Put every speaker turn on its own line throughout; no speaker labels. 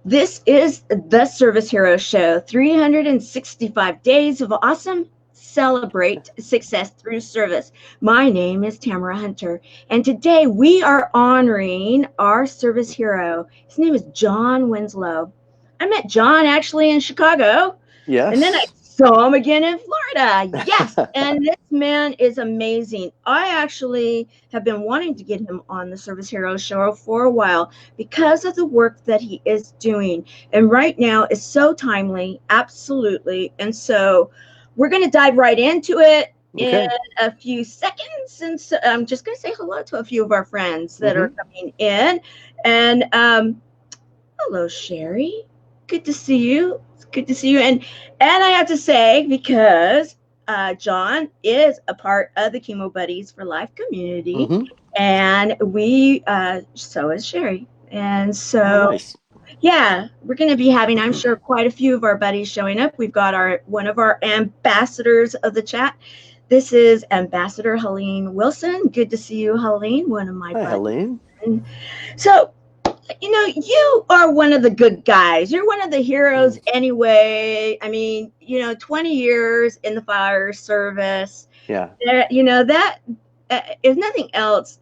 This is the Service Hero Show, 365 days of awesome. Celebrate success through service. My name is Tamara Hunter, and today we are honoring our service hero. His name is John Winslow. I met John actually in Chicago, and then I
Yes.
saw him again in Florida. Yes, and this man is amazing. I actually have been wanting to get him on the Service Hero Show for a while because of the work that he is doing. And right now is so timely, absolutely. And so we're going to dive right into it in
Okay.
a few seconds. And so I'm just going to say hello to a few of our friends that are
hmm
coming in. And hello, Sherry. Good to see you. It's good to see you. And I have to say, because John is a part of the Chemo Buddies for Life community,
hmm
and we so is Sherry. And
Oh,
so
nice.
yeah, we're going to be having, I'm sure, quite a few of our buddies showing up. We've got our one of our ambassadors of the chat. This is Ambassador Helene Wilson. Good to see you, Helene, one of my
Hi,
buddies.
Helene.
And so, you are one of the good guys. You're one of the heroes
Mm.
anyway. I mean, 20 years in the fire service.
Yeah,
That if nothing else,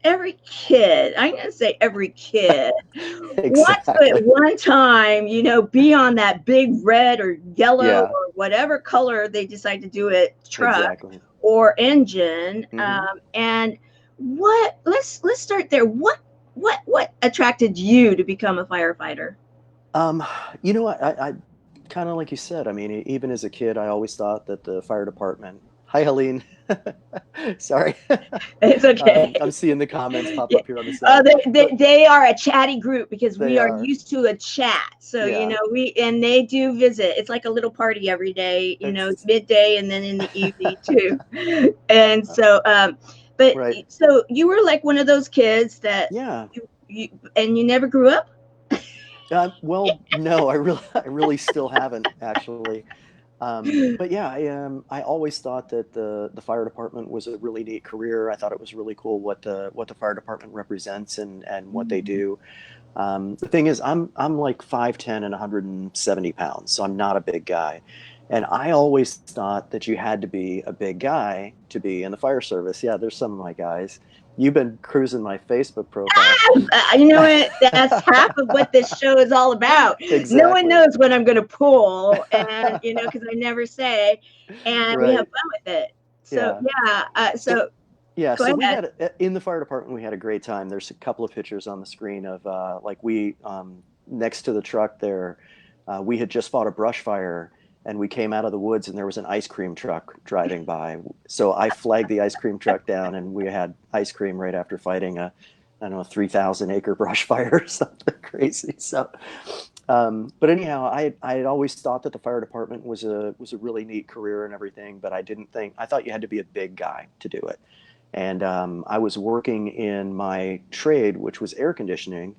every kid, I'm going to say every kid, wants to at
exactly.
one time, be on that big red or yellow
Yeah,
or whatever color they decide to do it, truck
exactly.
or engine.
hmm
And let's start there. What attracted you to become a firefighter?
Um, you know what? I kind of like you said. I mean, even as a kid, I always thought that the fire department. Hi, Helene. Sorry.
It's okay.
I'm seeing the comments pop
Yeah.
up here on the side, but
They are a chatty group because
they
we are
are.
used to a chat. So,
Yeah,
and they do visit. It's like a little party every day,
it's
midday and then in the evening too. And so, but
right.
so you were like one of those kids that
Yeah.
you never grew up?
Well, no, I really still haven't actually. But yeah, I always thought that the fire department was a really neat career. I thought it was really cool what the fire department represents and what they do. The thing is, I'm like 5'10" and 170 pounds, so I'm not a big guy. And I always thought that you had to be a big guy to be in the fire service. Yeah, there's some of my guys. You've been cruising my Facebook profile.
You know what? That's half of what this show is all about. No one
Exactly.
knows what I'm going to pull, and because I never say, and we have
Right.
fun with it. So
Yeah.
yeah.
So
So
yeah,
go
so we
ahead.
had in the fire department we had a great time. There's a couple of pictures on the screen of like we next to the truck there, we had just fought a brush fire and we came out of the woods and there was an ice cream truck driving by. So I flagged the ice cream truck down and we had ice cream right after fighting a I don't know 3,000 acre brush fire or something crazy. So but anyhow, I had always thought that the fire department was a really neat career and everything, but I thought you had to be a big guy to do it. And I was working in my trade, which was air conditioning,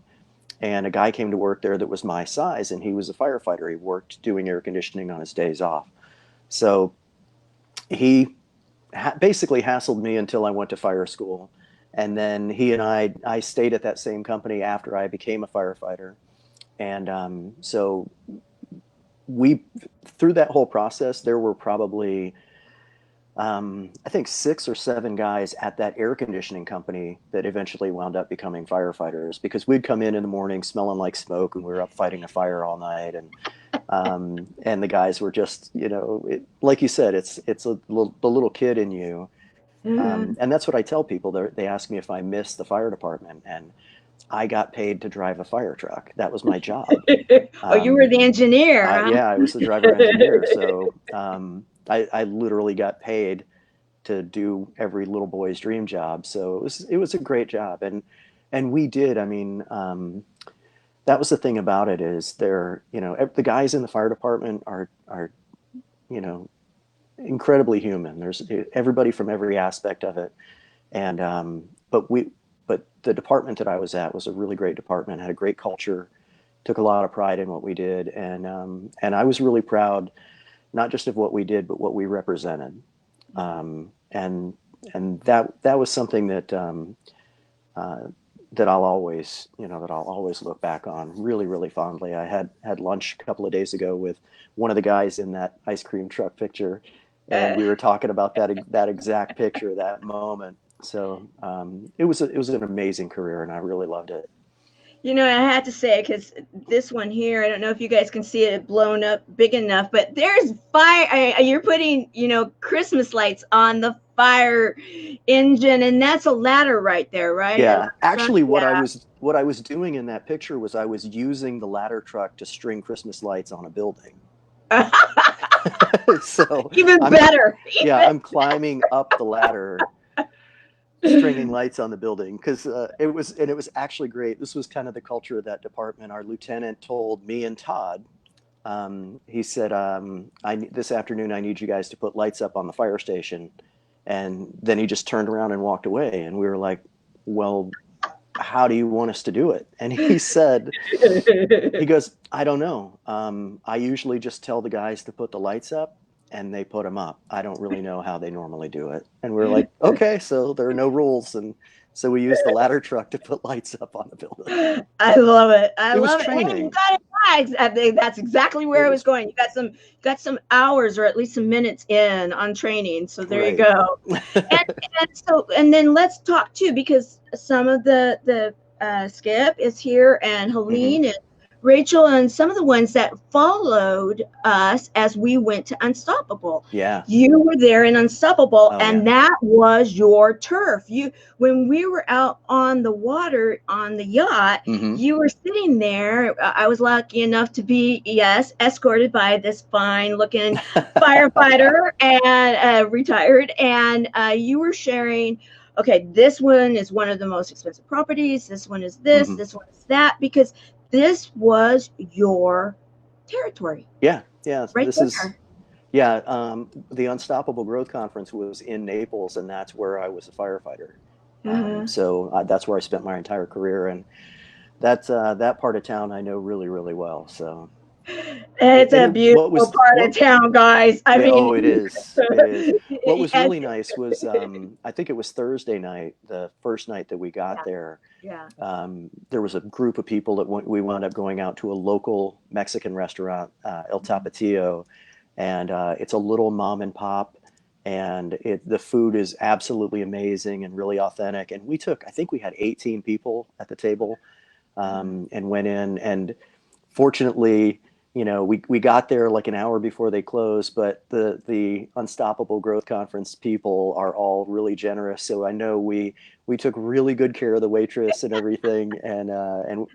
and a guy came to work there that was my size, and he was a firefighter. He worked doing air conditioning on his days off. So he basically hassled me until I went to fire school. And then he and I stayed at that same company after I became a firefighter. And so we, through that whole process, there were probably I think 6 or 7 guys at that air conditioning company that eventually wound up becoming firefighters because we'd come in the morning smelling like smoke and we were up fighting a fire all night and the guys were just like you said it's the little kid in you
Mhm.
and that's what I tell people. They ask me if I miss the fire department, and I got paid to drive a fire truck. That was my job.
Oh, you were
Um,
the engineer, huh?
yeah, I was the driver engineer, so I literally got paid to do every little boy's dream job. So it was a great job, and we did. I mean, that was the thing about it is the guys in the fire department are you know incredibly human. There's everybody from every aspect of it, and but the department that I was at was a really great department. Had a great culture, took a lot of pride in what we did, and I was really proud not just of what we did, but what we represented. Um, and and that was something that that I'll always, that I'll always look back on really, really fondly. I had lunch a couple of days ago with one of the guys in that ice cream truck picture, and we were talking about that exact picture, that moment. So it was an amazing career, and I really loved it.
You know, I had to say, because this one here, I don't know if you guys can see it blown up big enough, but there's fire. You're putting, Christmas lights on the fire engine, and that's a ladder right there, right?
Yeah, actually,
Yeah.
what I was doing in that picture was I was using the ladder truck to string Christmas lights on a building. So
Even
I'm
better.
yeah, I'm climbing up the ladder, stringing lights on the building because it was actually great. This was kind of the culture of that department. Our lieutenant told me and Todd, he said, this afternoon I need you guys to put lights up on the fire station, and then he just turned around and walked away, and we were like, well, how do you want us to do it? And he said, he goes, I don't know. I usually just tell the guys to put the lights up, and they put them up. I don't really know how they normally do it. And we're like, okay, so there are no rules. And so we used the ladder truck to put lights up on the building.
I love it. I
It was
love it. Hey, you
training.
got it right. I think that's exactly where I was going. You got some hours or at least some minutes in on training. So there you
Right.
go. And then let's talk too, because some of the Skip is here, and Helene and Rachel, and some of the ones that followed us as we went to Unstoppable.
Yeah.
You were there in Unstoppable,
Oh,
and
yeah.
that was your turf. When we were out on the water on the yacht, you were sitting there. I was lucky enough to be, yes, escorted by this fine looking firefighter and retired, and you were sharing, okay, this one is one of the most expensive properties, this one is this, this one is that, because this was your territory.
Yeah. Yeah.
Right
This
there.
is, yeah. The Unstoppable Growth Conference was in Naples, and that's where I was a firefighter. So that's where I spent my entire career, and that's that part of town I know really, really well. So
It's a beautiful part of town, guys. I mean,
oh, it is. It is. What was really nice was I think it was Thursday night, the first night that we got there.
Yeah.
There was a group of people that we wound up going out to a local Mexican restaurant, El Tapatio, and it's a little mom and pop, and the food is absolutely amazing and really authentic. And I think we had 18 people at the table, and went in, and fortunately, we got there like an hour before they closed, but the Unstoppable Growth Conference people are all really generous. So I know we took really good care of the waitress and everything, and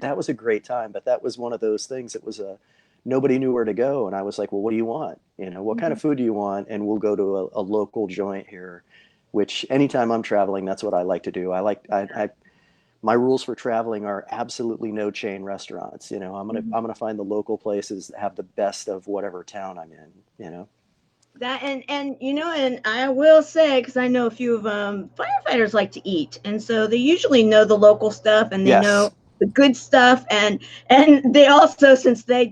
that was a great time. But that was one of those things that was nobody knew where to go, and I was like, well, what do you want? What kind of food do you want? And we'll go to a local joint here, which anytime I'm traveling, that's what I like to do. My rules for traveling are absolutely no chain restaurants. I'm gonna find the local places that have the best of whatever town I'm in.
That and I will say, because I know a few of them, firefighters like to eat, and so they usually know the local stuff, and they know the good stuff, and they also, since they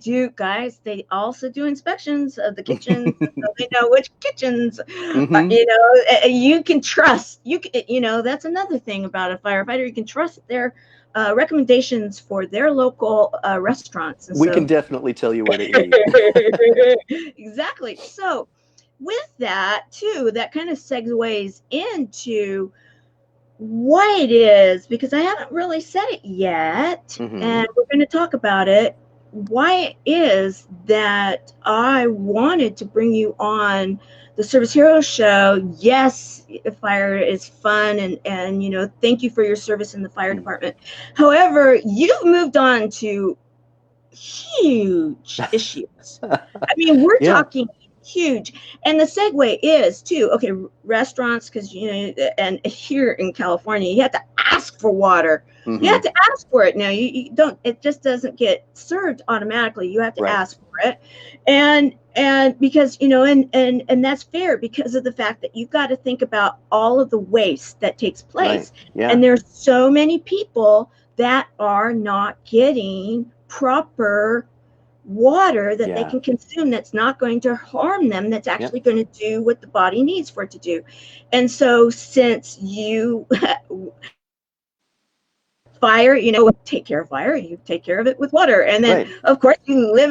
also do inspections of the kitchens, so they know which kitchens you can trust. That's another thing about a firefighter. You can trust their recommendations for their local restaurants. And
we can definitely tell you where to eat.
Exactly. So with that too, that kind of segues into what it is, because I haven't really said it yet, and we're going to talk about it. Why it is that I wanted to bring you on the Service Hero Show. Yes, fire is fun, and thank you for your service in the fire department. However, you've moved on to huge issues. I mean, we're talking huge. And the segue is too, okay, restaurants, because and here in California, you have to ask for water. You have to ask for it. Now you don't, it just doesn't get served automatically. You have to ask for it. And because and that's fair, because of the fact that you've got to think about all of the waste that takes place. And there's so many people that are not getting proper water that they can consume, that's not going to harm them, that's actually going to do what the body needs for it to do. And so since you fire, take care of fire, you take care of it with water. And then,
Right.
of course, you live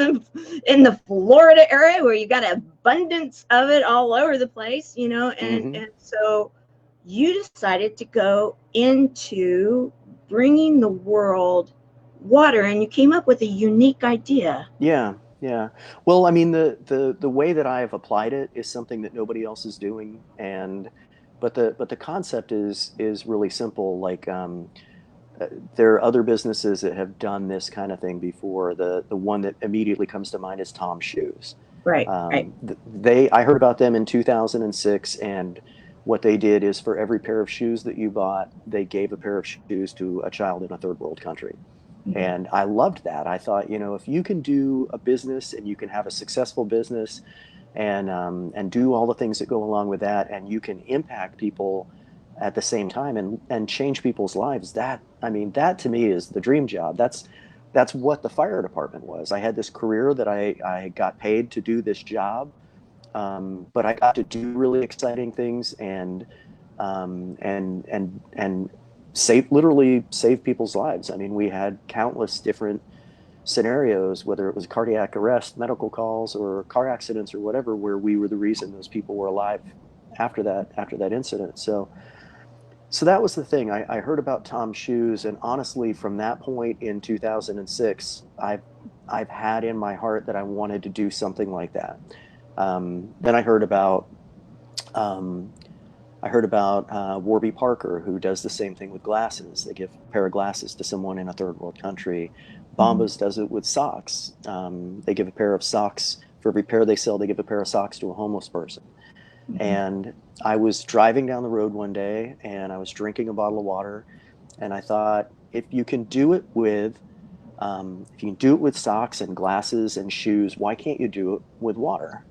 in the Florida area where you got an abundance of it all over the place, and so you decided to go into bringing the world water, and you came up with a unique idea.
Yeah, yeah. Well, I mean, the way that I have applied it is something that nobody else is doing, and but the concept is really simple. Like, there are other businesses that have done this kind of thing before. The one that immediately comes to mind is Tom's Shoes.
Right, right.
I heard about them in 2006, and what they did is for every pair of shoes that you bought, they gave a pair of shoes to a child in a third world country. And I loved that. I thought, if you can do a business and you can have a successful business and do all the things that go along with that, and you can impact people at the same time and change people's lives, that to me is the dream job. That's what the fire department was. I had this career that I got paid to do this job, but I got to do really exciting things and literally save people's lives. I mean, we had countless different scenarios, whether it was cardiac arrest, medical calls, or car accidents or whatever, where we were the reason those people were alive after that incident. So that was the thing. I heard about Tom's Shoes, and honestly, from that point in 2006, I've had in my heart that I wanted to do something like that. Then I heard about Warby Parker, who does the same thing with glasses. They give a pair of glasses to someone in a third world country. Bombas does it with socks. They give a pair of socks for every pair they sell. They give a pair of socks to a homeless person. And I was driving down the road one day, and I was drinking a bottle of water, and I thought, if you can do it with socks and glasses and shoes, why can't you do it with water?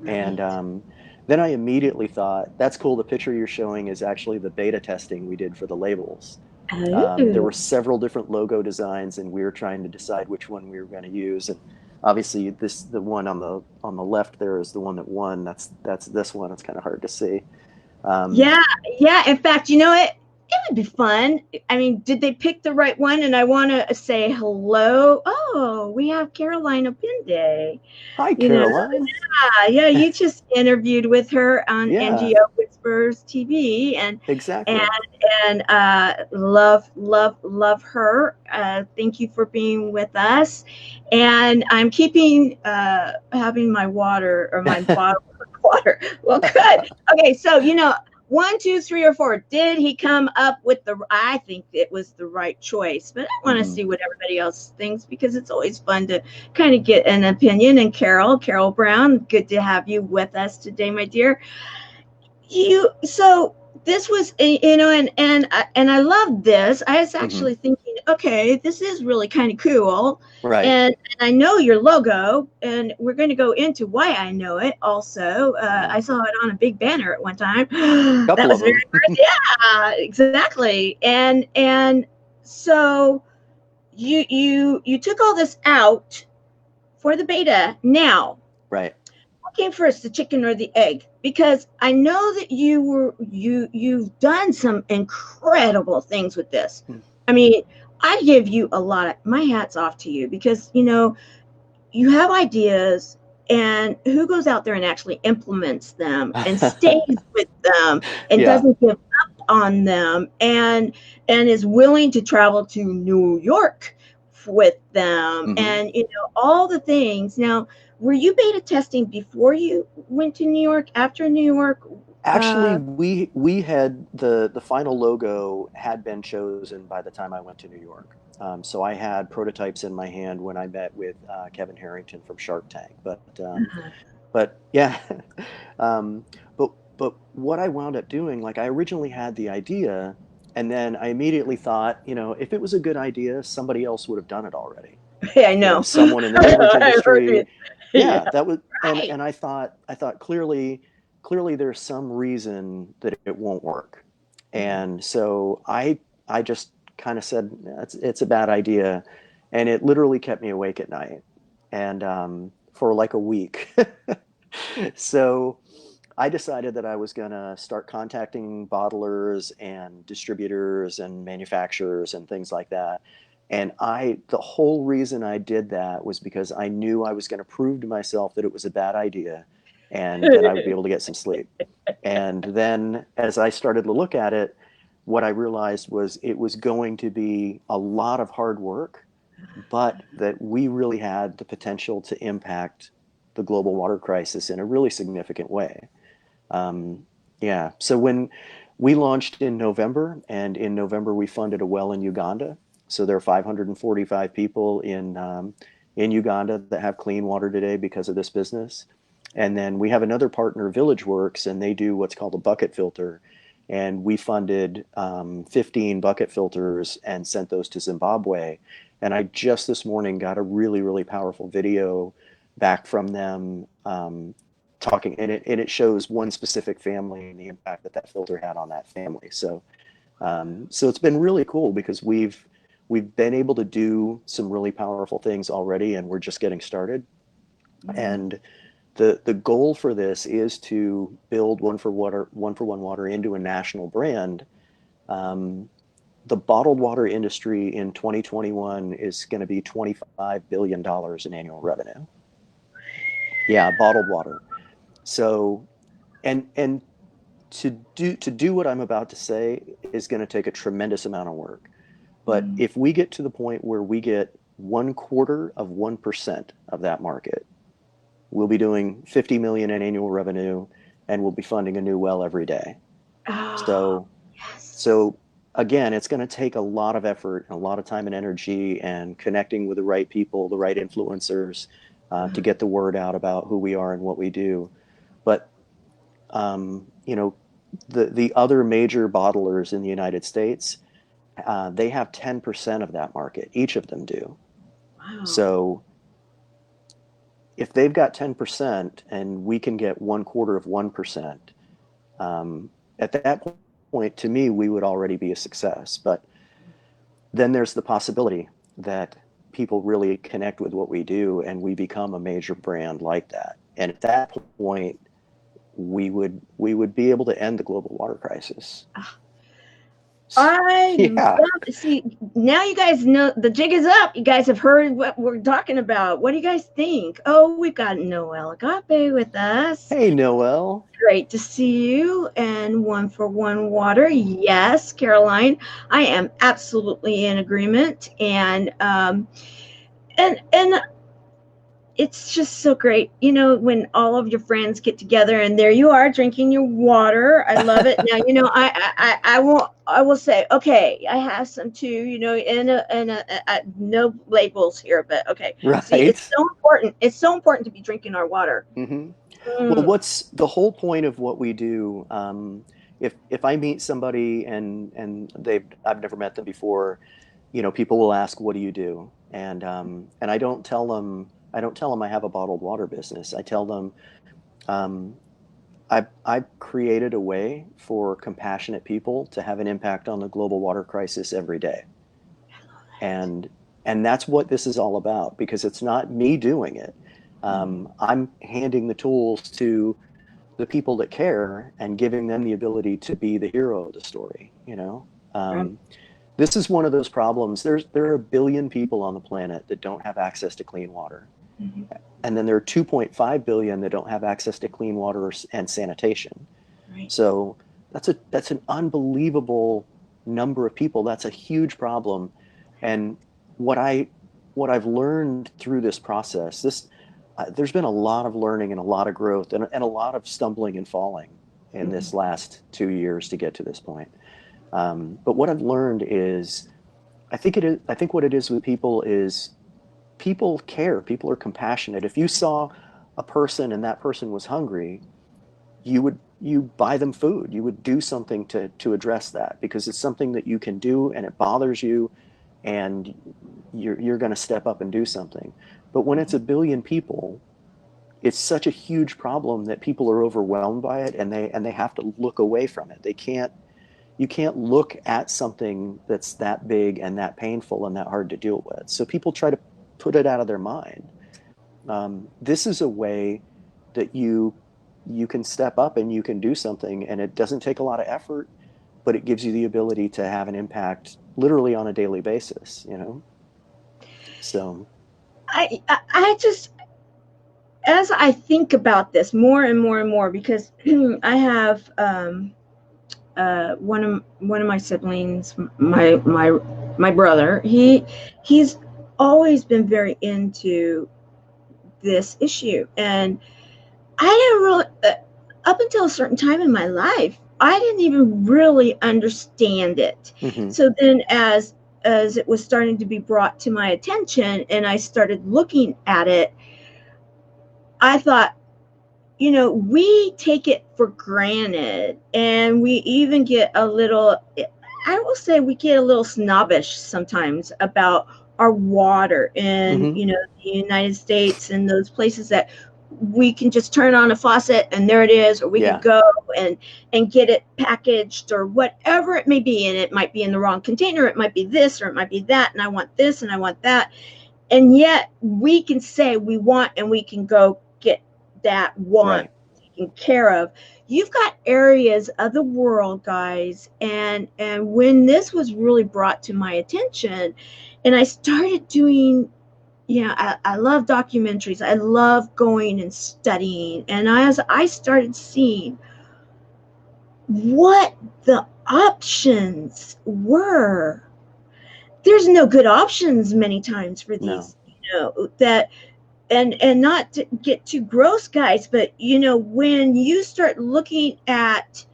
Right. And then I immediately thought, that's cool. The picture you're showing is actually the beta testing we did for the labels. There were several different logo designs, and we were trying to decide which one we were going to use. And obviously, the one on the left there is the one that won. That's this one. It's kind of hard to see.
Yeah. In fact, it would be fun. I mean, did they pick the right one? And I want to say hello. Oh, we have Caroline Opende.
Hi, Caroline.
Yeah. You just interviewed with her on NGO Whispers TV, and
exactly.
And love her. Thank you for being with us. And I'm keeping having my water, or my bottle of water. Well, good. Okay, so 1, 2, 3, or 4. Did he come up with I think it was the right choice, but I want to see what everybody else thinks, because it's always fun to kind of get an opinion. And Carol Brown, good to have you with us today, my dear. So this was, and I love this. I was actually thinking, okay, this is really kind of cool.
Right.
And I know your logo, and we're going to go into why I know it also. I saw it on a big banner at one time. That was very first. Yeah, exactly. And so you took all this out for the beta. Now,
right.
What came first, the chicken or the egg? Because I know that you've done some incredible things with this. I mean, I give you a lot of my hats off to you, because you have ideas, and who goes out there and actually implements them and stays with them and doesn't give up on them, and is willing to travel to New York with them, and all the things. Now, were you beta testing before you went to New York, after New York?
Actually, we had the final logo had been chosen by the time I went to New York. So I had prototypes in my hand when I met with Kevin Harrington from Shark Tank. But yeah, but what I wound up doing, like, I originally had the idea, and then I immediately thought, if it was a good idea, somebody else would have done it already.
Yeah, I know.
Someone in the beverage industry. Yeah, that was,
right.
and I thought clearly there's some reason that it won't work. And so I just kind of said, it's a bad idea. And it literally kept me awake at night, and for like a week. So I decided that I was going to start contacting bottlers and distributors and manufacturers and things like that. And the whole reason I did that was because I knew I was going to prove to myself that it was a bad idea and that I would be able to get some sleep. And then as I started to look at it, what I realized was it was going to be a lot of hard work, but that we really had the potential to impact the global water crisis in a really significant way. Yeah. So when we launched in November, and in November we funded a well in Uganda. So there are 545 people in Uganda that have clean water today because of this business. And then we have another partner, Village Works, and they do what's called a bucket filter. And we funded 15 bucket filters and sent those to Zimbabwe. And I just this morning got a really, really powerful video back from them talking, and it shows one specific family and the impact that that filter had on that family. So so it's been really cool because we've been able to do some really powerful things already, and we're just getting started. And the goal for this is to build One for One Water into a national brand. The bottled water industry in 2021 is going to be $25 billion in annual revenue. Yeah, bottled water. So, and to do what I'm about to say is going to take a tremendous amount of work. But if we get to the point where we get 1/4% of that market, we'll be doing 50 million in annual revenue, and we'll be funding a new well every day.
Oh,
So,
yes.
so again, it's going to take a lot of effort and a lot of time and energy and connecting with the right people, the right influencers, to get the word out about who we are and what we do. But you know, the other major bottlers in the United States, they have 10% of that market. Each of them do.
Wow.
So if they've got 10% and we can get 1/4%, at that point, to me, we would already be a success. But then there's the possibility that people really connect with what we do and we become a major brand like that. And at that point, we would be able to end the global water crisis.
I
Yeah.
love see now you guys know the jig is up. You guys have heard what we're talking about. What do you guys think? Oh, we've got Noel Agape with us.
Hey, Noel.
Great to see you. And One for One Water. Yes, Caroline, I am absolutely in agreement. And it's just so great, when all of your friends get together and there you are drinking your water. I love it. Now, I will say, okay, I have some too, no labels here, but okay.
Right.
See, it's so important. It's so important to be drinking our water.
Mm-hmm. Well, what's the whole point of what we do? If I meet somebody and I've never met them before, people will ask, "What do you do?" And I don't tell them I have a bottled water business. I tell them I've created a way for compassionate people to have an impact on the global water crisis every day. And that's what this is all about, because it's not me doing it. I'm handing the tools to the people that care and giving them the ability to be the hero of the story. This is one of those problems. There are 1 billion people on the planet that don't have access to clean water. Mm-hmm. And then there are 2.5 billion that don't have access to clean water and sanitation. Right. So that's an unbelievable number of people. That's a huge problem. And what I've learned through this process, there's been a lot of learning and a lot of growth and a lot of stumbling and falling in this last 2 years to get to this point. But what I've learned is, I think what it is with people is people care. People are compassionate. If you saw a person and that person was hungry, you buy them food. You would do something to address that, because it's something that you can do and it bothers you, and you're going to step up and do something. But when it's 1 billion people, it's such a huge problem that people are overwhelmed by it, and they have to look away from it. You can't look at something that's that big and that painful and that hard to deal with. So people try to put it out of their mind. This is a way that you you can step up and you can do something, and it doesn't take a lot of effort, but it gives you the ability to have an impact literally on a daily basis, you know? So,
I just, as I think about this more and more and more, because I have one of my siblings, my brother. He's always been very into this issue, and I didn't really, up until a certain time in my life, I didn't even really understand it.
mm-hmm.
So then, as it was starting to be brought to my attention, and I started looking at it, I thought, we take it for granted, and we even get a little, I will say, we get a little snobbish sometimes about our water in,
Mm-hmm.
the United States, and those places that we can just turn on a faucet and there it is, or we can
Yeah.
go and get it packaged or whatever it may be. And it might be in the wrong container. It might be this, or it might be that. And I want this and I want that. And yet we can say we want, and we can go get that want
Right.
taken care of. You've got areas of the world, guys, and when this was really brought to my attention, and I started doing, I love documentaries. I love going and studying. And as I started seeing what the options were, there's no good options many times for
No.
these, that, and not to get too gross, guys, but when you start looking at,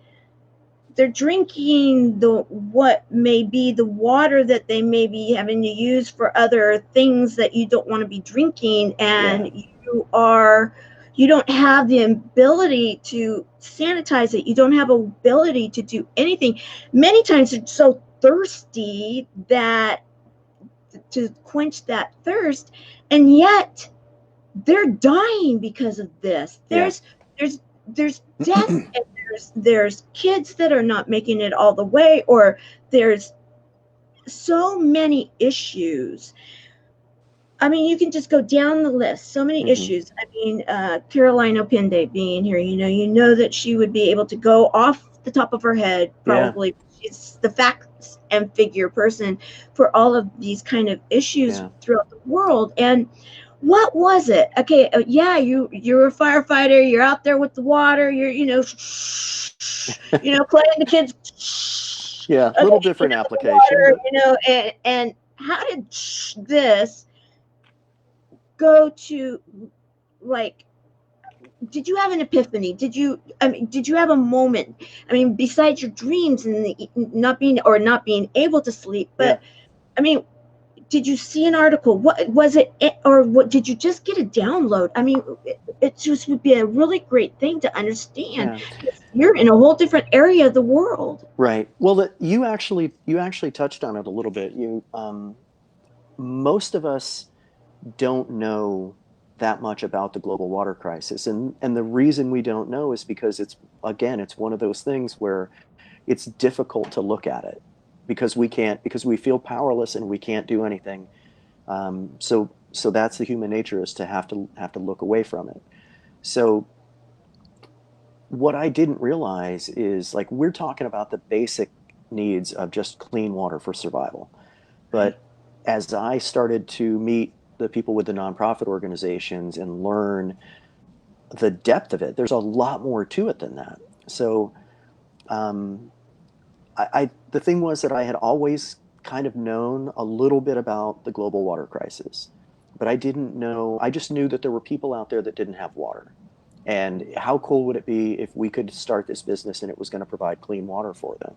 they're drinking what may be the water that they may be having to use for other things that you don't want to be drinking, and you don't have the ability to sanitize it. You don't have ability to do anything. Many times they're so thirsty that to quench that thirst, and yet they're dying because of this.
Yeah.
There's death, and there's kids that are not making it all the way, or there's so many issues. I mean, you can just go down the list. So many
Mm-hmm.
issues. I mean, Caroline Opende being here, you know that she would be able to go off the top of her head.
Yeah.
Probably, she's the facts and figure person for all of these kind of issues
Yeah.
throughout the world. And what was it? Okay, yeah, you're a firefighter. You're out there with the water. You're playing the kids.
Yeah. A
Okay,
little different
the
application,
water.
but
And how did this go to, like, did you have an epiphany? Did you have a moment? I mean, besides your dreams and not being able to sleep,
yeah.
but I mean, did you see an article? What was it, or what did you just get a download? I mean, it just would be a really great thing to understand.
Yeah.
You're in a whole different area of the world.
Right. Well, you actually touched on it a little bit. Most of us don't know that much about the global water crisis, and the reason we don't know is because it's one of those things where it's difficult to look at it because we feel powerless and we can't do anything. So that's the human nature, is to have to look away from it. So what I didn't realize is, like, we're talking about the basic needs of just clean water for survival.
Right.
But as I started to meet the people with the nonprofit organizations and learn the depth of it, there's a lot more to it than that. So um, the thing was that I had always kind of known a little bit about the global water crisis, but I didn't know. I just knew that there were people out there that didn't have water. And how cool would it be if we could start this business and it was going to provide clean water for them?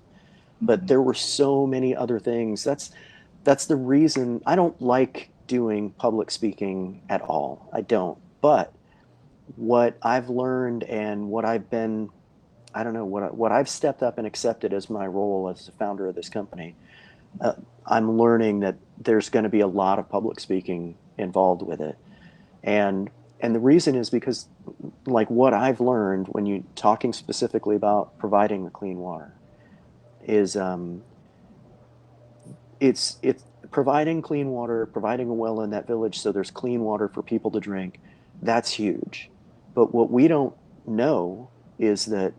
But there were so many other things. That's the reason I don't like doing public speaking at all. I don't. But what I've learned and what I've been, I don't know, what I've stepped up and accepted as my role as the founder of this company, uh, I'm learning that there's going to be a lot of public speaking involved with it. And and the reason is because, like, what I've learned when you talking specifically about providing the clean water is, it's providing clean water, providing a well in that village so there's clean water for people to drink. That's huge. But know is that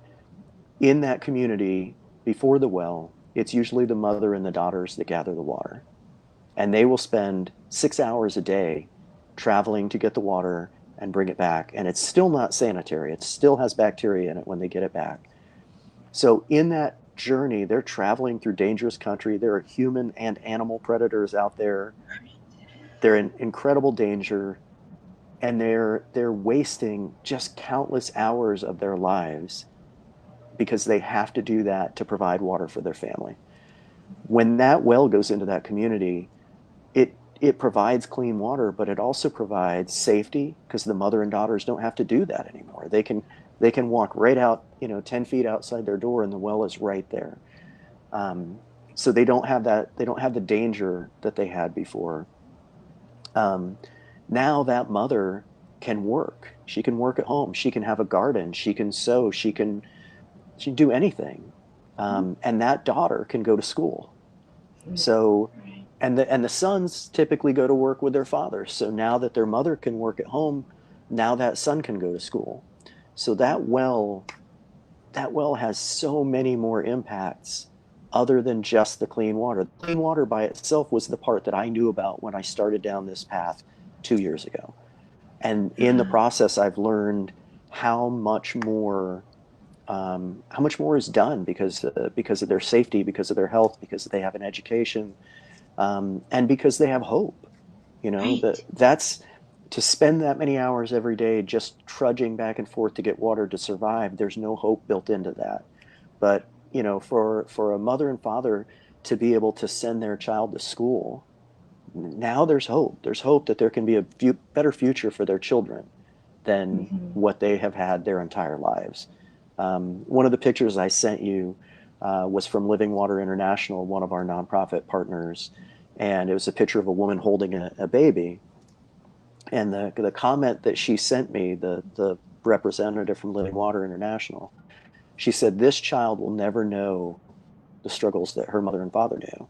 in that community before the well, it's usually the mother and the daughters that gather the water. And they will spend 6 hours a day traveling to get the water and bring it back. And it's still not sanitary. It still has bacteria in it when they get it back. So in that journey, they're traveling through dangerous country. There are human and animal predators out there. They're in incredible danger, and they're wasting just countless hours of their lives because they have to do that to provide water for their family. When that well goes into that community, it provides clean water, but it also provides safety because the mother and daughters don't have to do that anymore. They can walk right out, 10 feet outside their door, and the well is right there. So they don't have that. They don't have the danger that they had before. Now that mother can work. She can work at home. She can have a garden. She can sew. She can do anything. And that daughter can go to school. So, and the sons typically go to work with their fathers. So now that their mother can work at home, now that son can go to school. So that well has so many more impacts other than just the clean water. The clean water by itself was the part that I knew about when I started down this path 2 years ago. And in the process, I've learned how much more is done because of their safety, because of their health, because they have an education, and because they have hope.
Right.
That's to spend that many hours every day just trudging back and forth to get water to survive. There's no hope built into that. But for a mother and father to be able to send their child to school, now there's hope. There's hope that there can be a better future for their children than what they have had their entire lives. One of the pictures I sent you was from Living Water International, one of our nonprofit partners, and it was a picture of a woman holding a baby. And the comment that she sent me, the representative from Living Water International, she said, "This child will never know the struggles that her mother and father knew."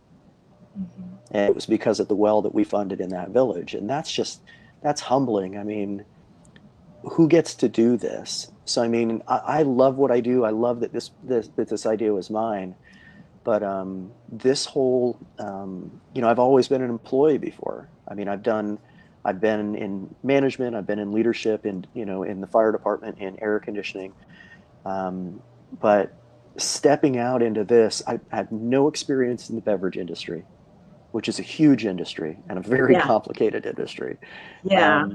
And it was because of the well that we funded in that village. And that's humbling. I mean, who gets to do this? So, I mean, I love what I do. I love that this idea was mine. But this whole, I've always been an employee before. I mean, I've been in management, I've been in leadership, in the fire department, in air conditioning. But stepping out into this, I have no experience in the beverage industry, which is a huge industry and a very complicated industry.
Yeah.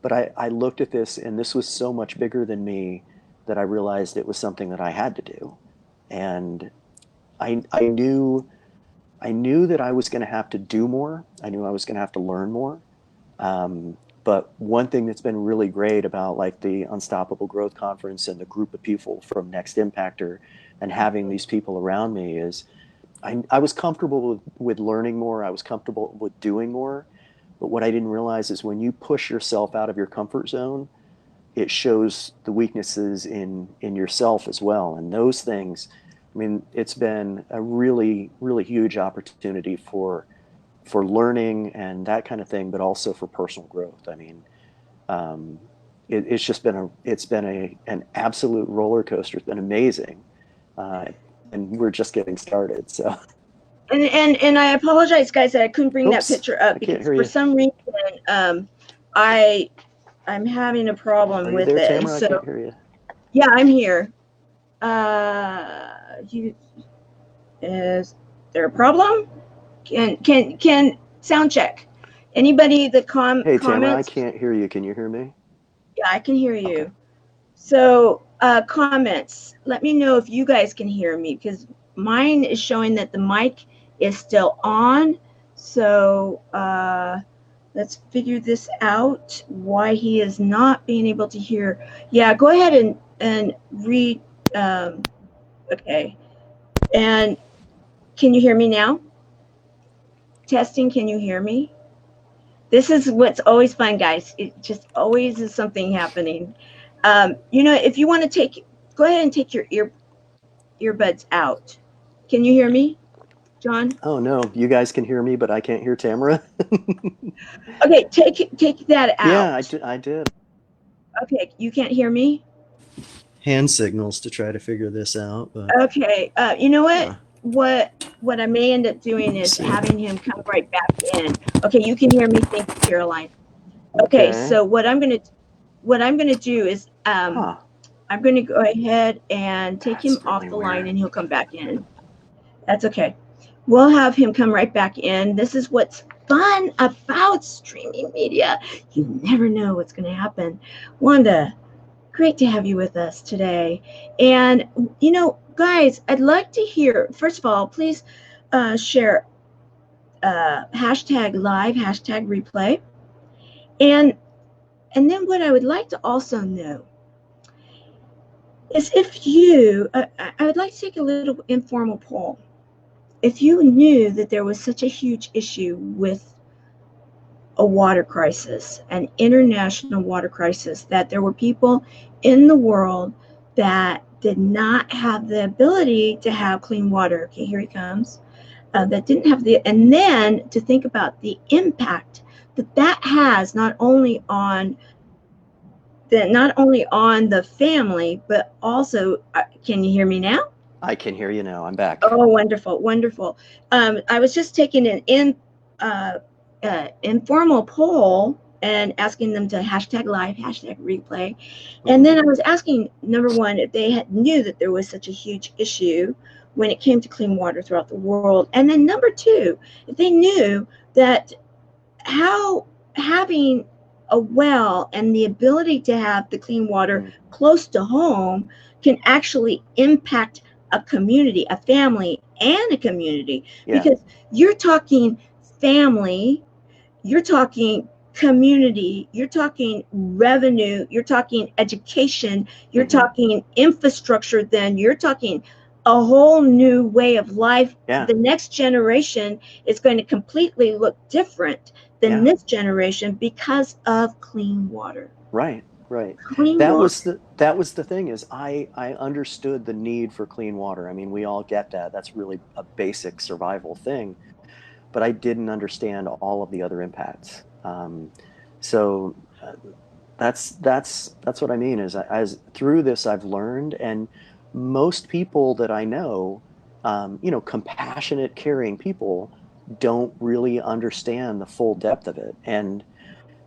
But I looked at this, and this was so much bigger than me that I realized it was something that I had to do. And I knew that I was going to have to do more. I knew I was going to have to learn more. But one thing that's been really great about like the Unstoppable Growth Conference and the group of people from Next Impactor and having these people around me is I was comfortable with learning more. I was comfortable with doing more. But what I didn't realize is when you push yourself out of your comfort zone, it shows the weaknesses in yourself as well. And those things, I mean, it's been a really, really huge opportunity for learning and that kind of thing, but also for personal growth. I mean, it's been an absolute roller coaster. It's been amazing. And we're just getting started. So.
And I apologize, guys, that I couldn't bring that picture up because for some reason I'm having a problem with
there,
it.
Tamara?
So
I can't hear you.
yeah, I'm here. Is there a problem? Can sound check? Anybody that
Hey,
comments?
Tamara, I can't hear you. Can you hear me?
Yeah, I can hear you.
Okay.
So comments. Let me know if you guys can hear me because mine is showing that the mic is still on. So let's figure this out. Why he is not being able to hear? Yeah, go ahead and read. Okay. And can you hear me now? Testing. Can you hear me? This is what's always fun, guys. It just always is something happening. If you want to go ahead and take your earbuds out. Can you hear me, John?
Oh no, you guys can hear me, but I can't hear Tamara.
Okay, take that out.
Yeah, I did.
Okay, you can't hear me?
Hand signals to try to figure this out, but
Okay, you know what?
huh,
What I may end up
let
doing
me
is
see.
having him come right back in. Okay, you can hear me. Thank you, Caroline. Okay,
Okay.
so what I'm gonna do is
Huh.
I'm gonna go ahead and take him
That's
off
really
the line,
weird.
and he'll come back in. That's okay. We'll have him come right back in. This is what's fun about streaming media. You never know what's going to happen. Wanda, great to have you with us today. And, guys, I'd like to hear, first of all, please share hashtag live, hashtag replay. And, and then what I would like to also know is if I would like to take a little informal poll. If you knew that there was such a huge issue with a water crisis, an international water crisis, that there were people in the world that did not have the ability to have clean water. Okay, here he comes. That didn't have and then to think about the impact that has not only on the family, but also, can you hear me now?
I can hear you now. I'm back.
Oh, wonderful, wonderful. I was just taking an informal poll and asking them to hashtag live, hashtag replay. And then I was asking, number one, if they knew that there was such a huge issue when it came to clean water throughout the world. And then number two, if they knew that how having a well and the ability to have the clean water close to home can actually impact a community, a family, and a community.
Yeah.
Because you're talking family, you're talking community, you're talking revenue, you're talking education, you're talking infrastructure, then you're talking a whole new way of life.
Yeah.
The next generation is going to completely look different than this generation because of clean water.
Right. Right.
Clean
That
water.
was the thing is I understood the need for clean water. I mean, we all get that. That's really a basic survival thing, but I didn't understand all of the other impacts. So that's what I mean is as through this I've learned, and most people that I know, compassionate, caring people don't really understand the full depth of it. And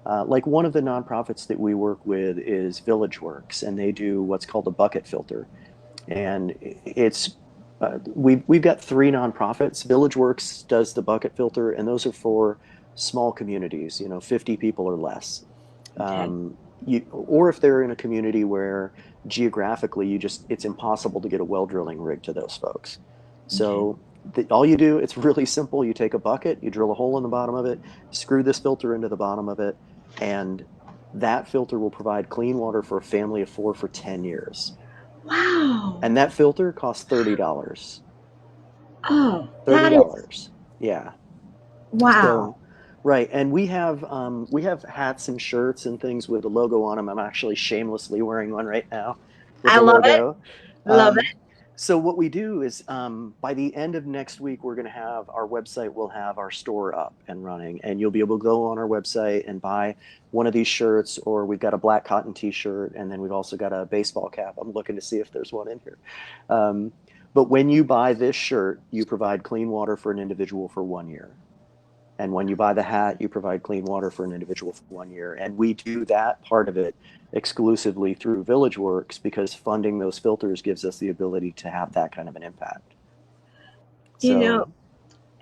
like one of the nonprofits that we work with is Village Works, and they do what's called a bucket filter. And it's we've got three nonprofits. Village Works does the bucket filter, and those are for small communities, 50 people or less.
Okay.
Or if they're in a community where geographically it's impossible to get a well drilling rig to those folks. So all you do, it's really simple. You take a bucket, you drill a hole in the bottom of it, screw this filter into the bottom of it, and that filter will provide clean water for a family of four for 10 years.
Wow.
And that filter costs $30.
Oh, that is
$30. Yeah.
wow.
So, right. And we have hats and shirts and things with the logo on them. I'm actually shamelessly wearing one right now with
I
the
love it.
logo.
Love
Um,
it.
so what we do is by the end of next week, we're going to have our website, we'll have our store up and running, and you'll be able to go on our website and buy one of these shirts, or we've got a black cotton t-shirt, and then we've also got a baseball cap. I'm looking to see if there's one in here. But when you buy this shirt, you provide clean water for an individual for 1 year. And when you buy the hat, you provide clean water for an individual for 1 year. And we do that part of it exclusively through Village Works because funding those filters gives us the ability to have that kind of an impact.
You know,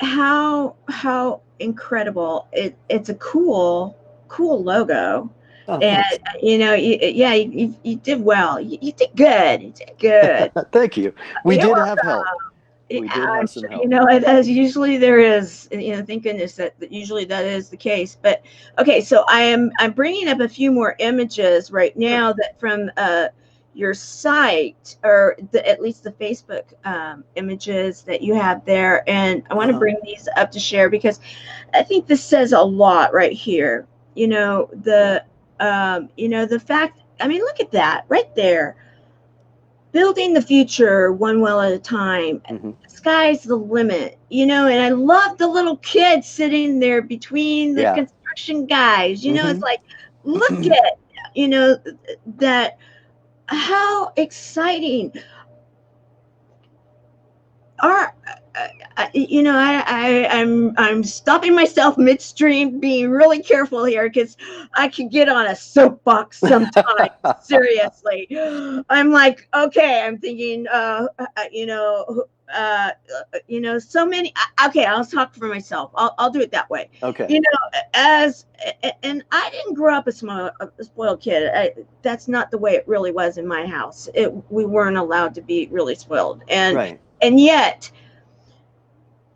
So,
how incredible. It's a cool logo.
oh,
And
thanks.
you did well. You did good. You did good.
Thank you. We
You're
did have
welcome.
help. We did
I'm
have some
sure,
help.
as usually there is, thank goodness that usually that is the case. But okay, so I'm bringing up a few more images right
Sure.
now that from your site, or at least the Facebook images that you have there, and I want to bring these up to share because I think this says a lot right here. The fact. I mean, look at that right there. Building the future one well at a time. Sky's the limit, and I love the little kid sitting there between the construction guys. It's like, look at, that how exciting are I'm stopping myself midstream, being really careful here because I could get on a soapbox sometime. Seriously, I'm like, okay, I'm thinking, so many. Okay, I'll talk for myself. I'll do it that way.
Okay.
And I didn't grow up a spoiled kid. That's not the way it really was in my house. We weren't allowed to be really spoiled,
Right.
and yet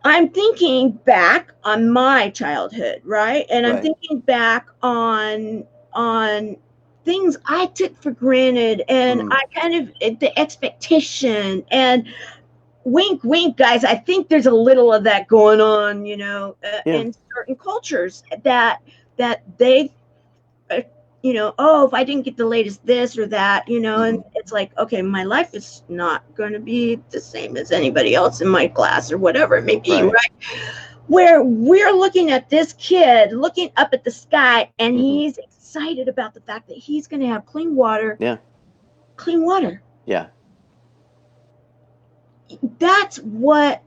I'm thinking back on my childhood, right? And I'm
Right.
thinking back on things I took for granted, and I kind of the expectation, and wink wink guys, I think there's a little of that going on,
Yeah.
in certain cultures that they oh, if I didn't get the latest this or that, and it's like, okay, my life is not going to be the same as anybody else in my class or whatever it may be, right? Where we're looking at this kid looking up at the sky, and he's excited about the fact that he's going to have clean water.
Yeah.
Clean water.
Yeah.
That's where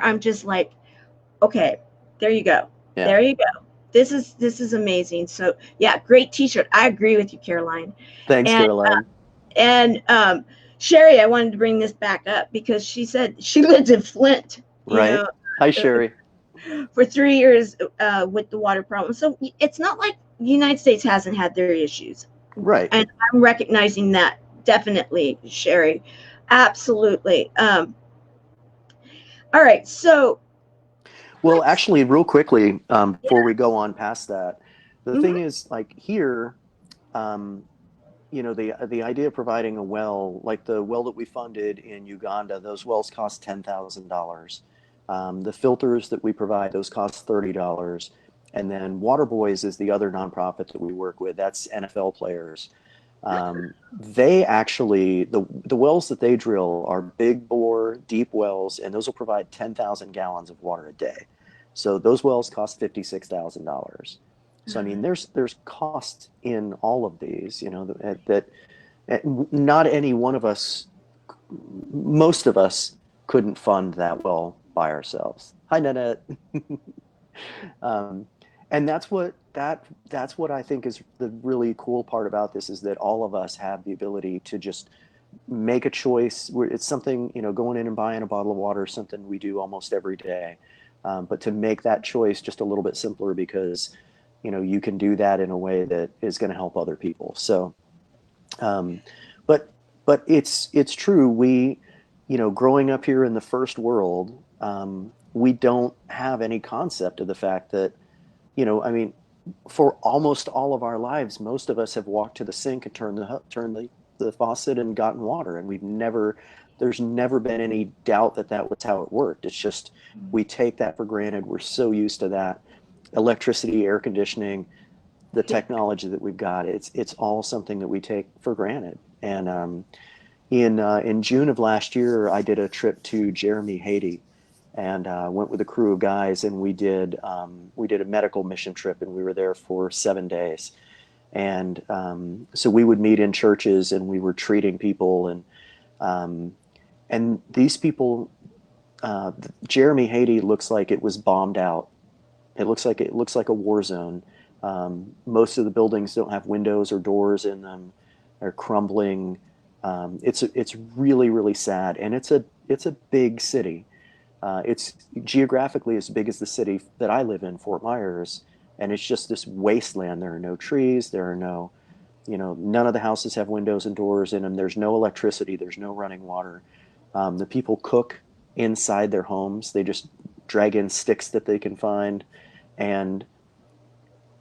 I'm just like, okay, there you go.
Yeah.
There you go. This is amazing. So yeah, great t-shirt. I agree with you, Caroline.
Thanks, Caroline.
Sherry, I wanted to bring this back up because she said she lived in Flint.
Right. Hi, Sherry.
For 3 years with the water problem. So it's not like the United States hasn't had their issues.
Right.
And I'm recognizing that definitely, Sherry. Absolutely. All right. So.
Well, actually, real quickly, before we go on past that, the thing is, like here, the idea of providing a well, like the well that we funded in Uganda, those wells cost $10,000. The filters that we provide, those cost $30. And then Water Boys is the other nonprofit that we work with. That's NFL players. They actually, the wells that they drill are big bore, deep wells, and those will provide 10,000 gallons of water a day. So those wells cost $56,000. So I mean, there's cost in all of these, that not any one of us, most of us couldn't fund that well by ourselves. Hi, Nanette. And that's what I think is the really cool part about this, is that all of us have the ability to just make a choice. It's something, going in and buying a bottle of water is something we do almost every day. But to make that choice just a little bit simpler, because, you can do that in a way that is going to help other people. So, but it's true. We, growing up here in the first world, we don't have any concept of the fact that, I mean, for almost all of our lives, most of us have walked to the sink and turned the faucet and gotten water, and there's never been any doubt that was how it worked. It's just we take that for granted. We're so used to that. Electricity, air conditioning, the technology that we've got, it's all something that we take for granted. And in June of last year, I did a trip to Jeremy, Haiti, and went with a crew of guys, and we did a medical mission trip, and we were there for 7 days. And so we would meet in churches, and we were treating people, and these people, Jeremy, Haiti looks like it was bombed out. It looks like a war zone. Most of the buildings don't have windows or doors in them. They're crumbling. It's really, really sad, and it's a big city. It's geographically as big as the city that I live in, Fort Myers, and it's just this wasteland. There are no trees. There are no, none of the houses have windows and doors in them. There's no electricity. There's no running water. The people cook inside their homes. They just drag in sticks that they can find. And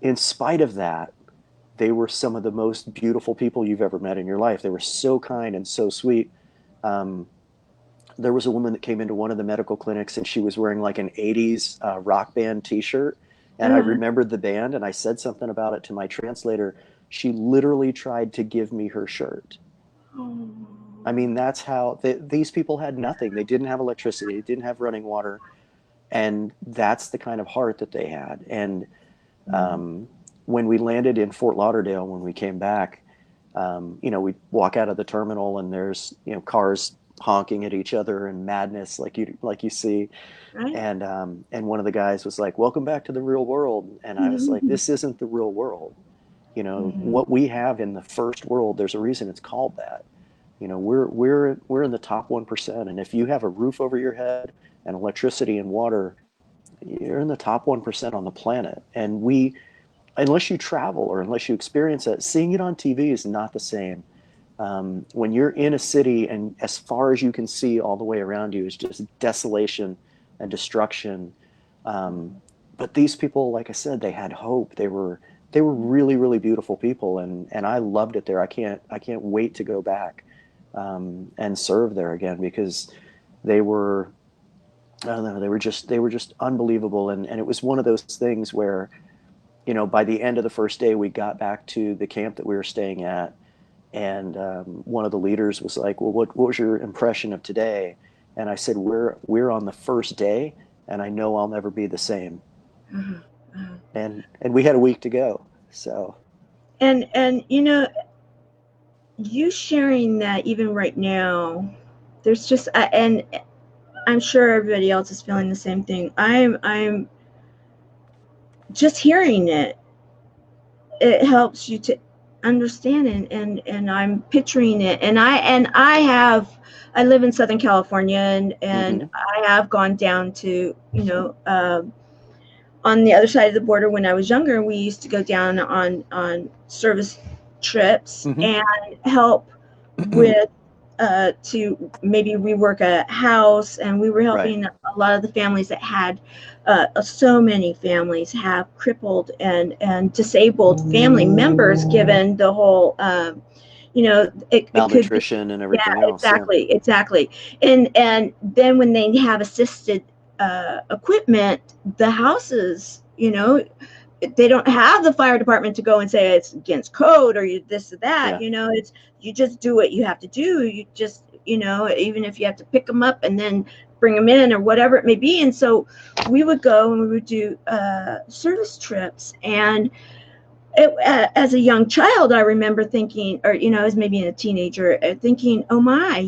in spite of that, they were some of the most beautiful people you've ever met in your life. They were so kind and so sweet. There was a woman that came into one of the medical clinics, and she was wearing like an 80s rock band t-shirt. And I remembered the band, and I said something about it to my translator. She literally tried to give me her shirt. I mean, that's how these people had nothing. They didn't have electricity. They didn't have running water. And that's the kind of heart that they had. And when we landed in Fort Lauderdale, when we came back, we walk out of the terminal and there's, cars honking at each other and madness like you see.
Right.
And one of the guys was like, "Welcome back to the real world." And I was like,
Mm-hmm.
"This isn't the real world.
Mm-hmm.
What we have in the first world, there's a reason it's called that. We're in the top 1%. And if you have a roof over your head and electricity and water, you're in the top 1% on the planet. And unless you travel or unless you experience it, seeing it on TV is not the same. When you're in a city and as far as you can see all the way around you is just desolation and destruction. But these people, like I said, they had hope. They were really, really beautiful people, and I loved it there. I can't wait to go back and serve there again, because they were, I don't know, they were just unbelievable. And it was one of those things where, by the end of the first day, we got back to the camp that we were staying at, and one of the leaders was like, "Well, what was your impression of today?" And I said, "We're on the first day, and I know I'll never be the same."
Uh-huh. Uh-huh.
And we had a week to go, so.
And you sharing that even right now, there's just and I'm sure everybody else is feeling the same thing. I'm just hearing it. It helps you to understand, and I'm picturing it. And I live in Southern California, and
Hmm.
I have gone down to on the other side of the border. When I was younger, we used to go down on service trips
Hmm.
and help with to maybe rework a house, and we were
Right.
helping a lot of the families that had so many families have crippled and disabled family members, given the whole it could be.
Malnutrition and
Yeah,
everything else. Yeah.
exactly. And then when they have assisted equipment, the houses, they don't have the fire department to go and say it's against code or you this or that.
Yeah.
It's you just do what you have to do. You just even if you have to pick them up and then bring them in or whatever it may be. And so we would go and we would do service trips. And as a young child, I remember thinking, or as maybe a teenager, thinking, "Oh my,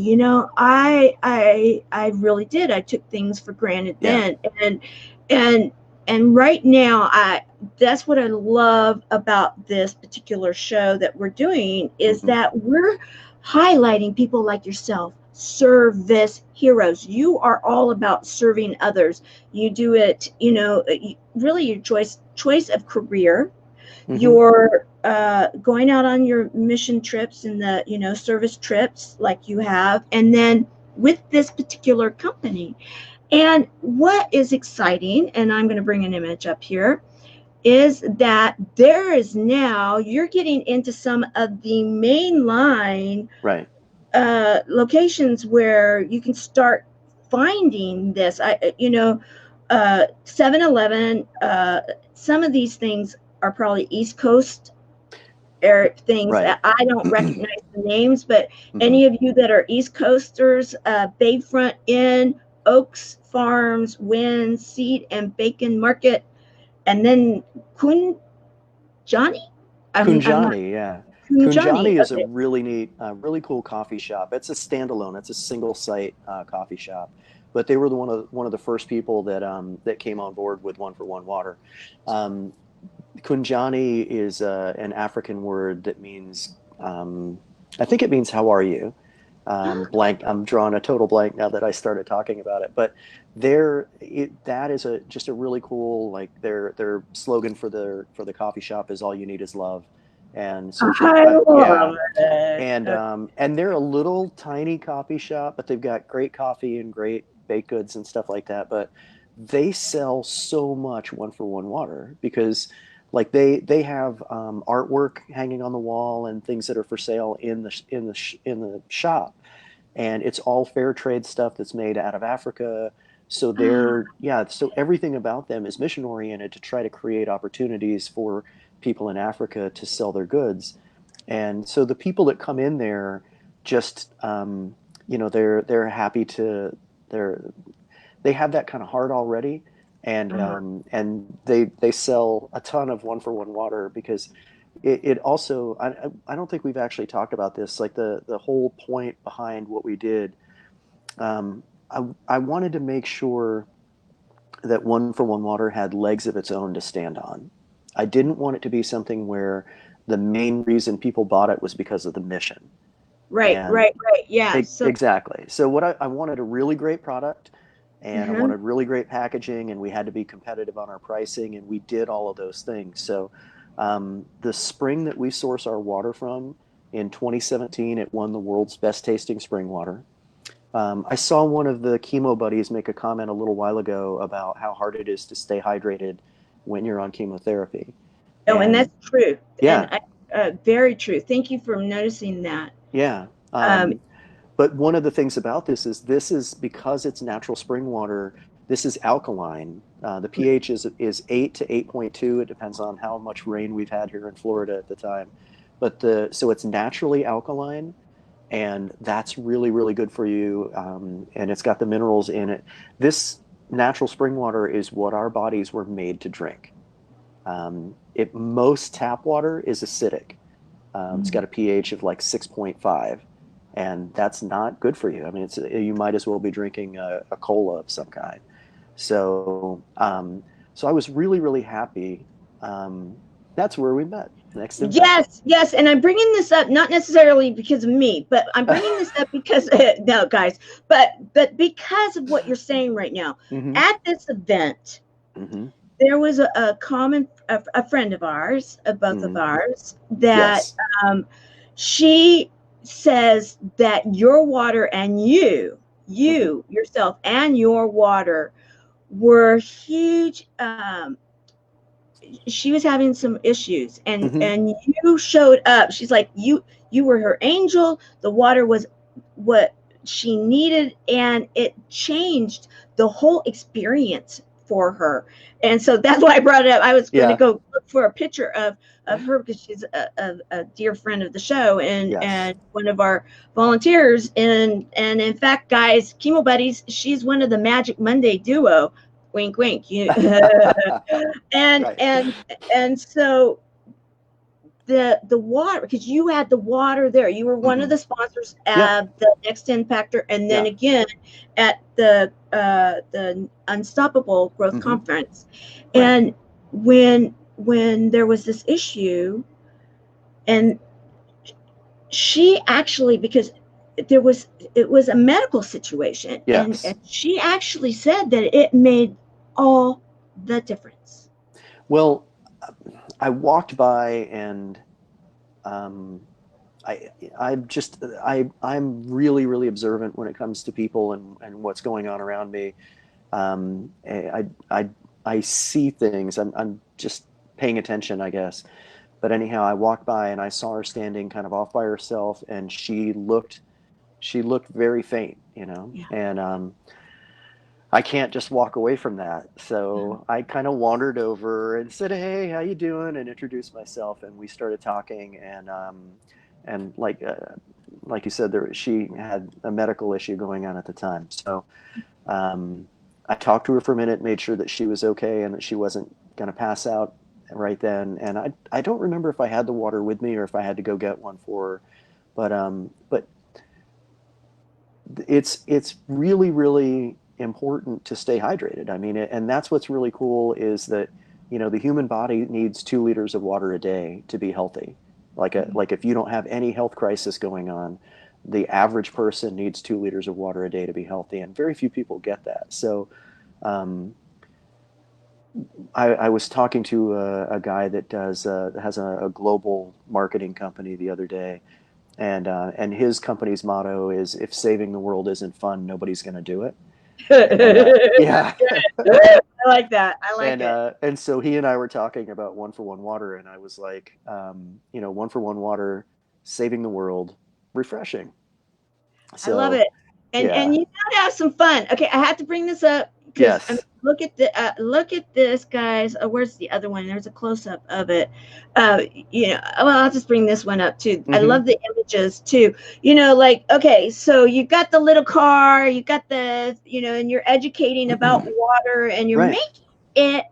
I really did. I took things for granted
Yeah.
then." And and right now, I that's what I love about this particular show that we're doing, is
Hmm.
that we're highlighting people like yourself, service heroes. You are all about serving others. You do it, really your choice of career.
Hmm.
You're going out on your mission trips and the service trips like you have, and then with this particular company. And what is exciting, and I'm going to bring an image up here, is that there is now you're getting into some of the mainline
Right.
locations where you can start finding this. 7-Eleven, some of these things are probably East Coast things
Right.
that I don't recognize the names, but
Hmm.
any of you that are East Coasters, Bayfront Inn, Oaks Farms, Wynn, Seed and Bacon Market, and then Kun Johnny. I'm not
Kunjani, yeah.
Kun Johnny.
Kunjani is a
Okay.
really neat, really cool coffee shop. It's a standalone. It's a single site coffee shop, but they were one of the first people that came on board with One for One Water. Um, Kunjani is an African word that means, I think it means "How are you?" Blank. I'm drawing a total blank now that I started talking about it. But that is just a really cool, like, their slogan for the coffee shop is "All you need is love." And so if you,
I
yeah,
love it.
and they're a little tiny coffee shop, but they've got great coffee and great baked goods and stuff like that. But they sell so much One for One Water, because like they have artwork hanging on the wall and things that are for sale in the shop, and it's all fair trade stuff that's made out of Africa. So so everything about them is mission oriented to try to create opportunities for people in Africa to sell their goods. And so the people that come in there just, they're happy to, they're, they have that kind of heart already. And they sell a ton of 1-for-1 water because it also, I don't think we've actually talked about this, like the whole point behind what we did. I wanted to make sure that 1-for-1 water had legs of its own to stand on. I didn't want it to be something where the main reason people bought it was because of the mission.
Right,
And
right, right. Yeah. So,
exactly. So I wanted a really great product, and I
mhm.
wanted really great packaging, and we had to be competitive on our pricing, and we did all of those things. So the spring that we source our water from in 2017, it won the world's best tasting spring water. I saw one of the chemo buddies make a comment a little while ago about how hard it is to stay hydrated when you're on chemotherapy.
Oh, and
And
that's true. And
yeah,
very true. Thank you for noticing that.
yeah.
Um,
But one of the things about this is because it's natural spring water. This is alkaline. The pH is 8 to 8.2. It depends on how much rain we've had here in Florida at the time. But so it's naturally alkaline, and that's really really good for you. And it's got the minerals in it. This natural spring water is what our bodies were made to drink. Most tap water is acidic. It's got a pH of like 6.5, and that's not good for you. I mean, you might as well be drinking a cola of some kind. So, so I was really, really happy. That's where we met. Next Impact.
yes, yes. And I'm bringing this up not necessarily because of me, but I'm bringing this up because no, guys, but because of what you're saying right now.
Hmm.
At this event,
Hmm.
there was a friend of ours, both of
Hmm.
ours, that
Yes.
she says that your water and
Hmm.
you yourself and your water were huge. She was having some issues,
Hmm.
and you showed up. She's like, you were her angel. The water was what she needed, and it changed the whole experience for her. And so that's why I brought it up. I was going to
Yeah.
go look for a picture of her because she's a dear friend of the show,
Yes.
and one of our volunteers. And in fact, guys, chemo buddies, she's one of the Magic Monday duo. Wink, wink. You and
Right.
and and so the water, because you had the water there, you were one of
Hmm.
the sponsors
Yep.
at the Next Impactor, and then
Yeah.
again at the Unstoppable Growth
Hmm.
Conference.
Right.
And when there was this issue, and she actually, because it was a medical situation, and
Yes.
she actually said that it made all the difference.
Well, I walked by and um, I I'm really really observant when it comes to people and what's going on around me. Um, I see things. I'm just paying attention, I guess. But anyhow, I walked by and I saw her standing kind of off by herself, and she looked very faint, you know.
Yeah.
And I can't just walk away from that. So I kind of wandered over and said, "Hey, how you doing?" and introduced myself, and we started talking. And like you said, she had a medical issue going on at the time. So um, I talked to her for a minute, made sure that she was okay and that she wasn't going to pass out right then. And I don't remember if I had the water with me or if I had to go get one for her. But it's really really important to stay hydrated. I mean, and that's what's really cool is that the human body needs 2 liters of water a day to be healthy. Like if you don't have any health crisis going on, the average person needs 2 liters of water a day to be healthy, and very few people get that. So um, I was talking to a guy that has a global marketing company the other day, and his company's motto is, if saving the world isn't fun, nobody's going to do it. And yeah.
I like that. I like
and
it.
uh, and so he and I were talking about 1-for-1 water, and I was like, 1-for-1 water, saving the world, refreshing.
I love
So
it. And
yeah.
you gotta have some fun. Okay, I have to bring this up because
Yes.
look at this, guys. Where's the other one? There's a close up of it. Well, I'll just bring this one up too. I
Hmm.
love the images too. Like, okay, so you got the little car, you got the, and you're educating about water, and you're
Right.
making it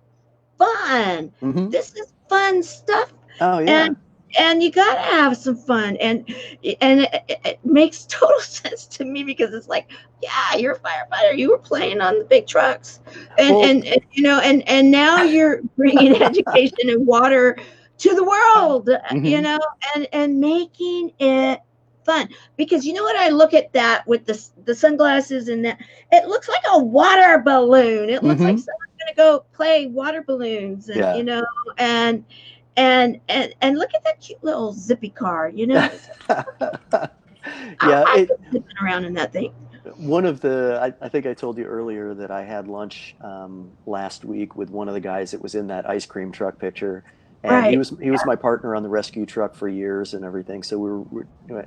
fun.
Hmm.
This is fun stuff,
Oh yeah.
and you gotta have some fun, and it makes total sense to me because it's like, yeah, you're a firefighter. You were playing on the big trucks,
Well,
and now you're bringing education and water to the world,
hmm,
and making it fun. Because you know what, I look at that with the sunglasses, and that it looks like a water balloon. It looks like
hmm,
someone's gonna go play water balloons, and
yeah.
and look at that cute little zippy car. It's like,
Yeah,
I could zipping around in that thing.
one of the, I think I told you earlier that I had lunch last week with one of the guys that was in that ice cream truck picture, and he
Right.
was my partner on the rescue truck for years and everything. So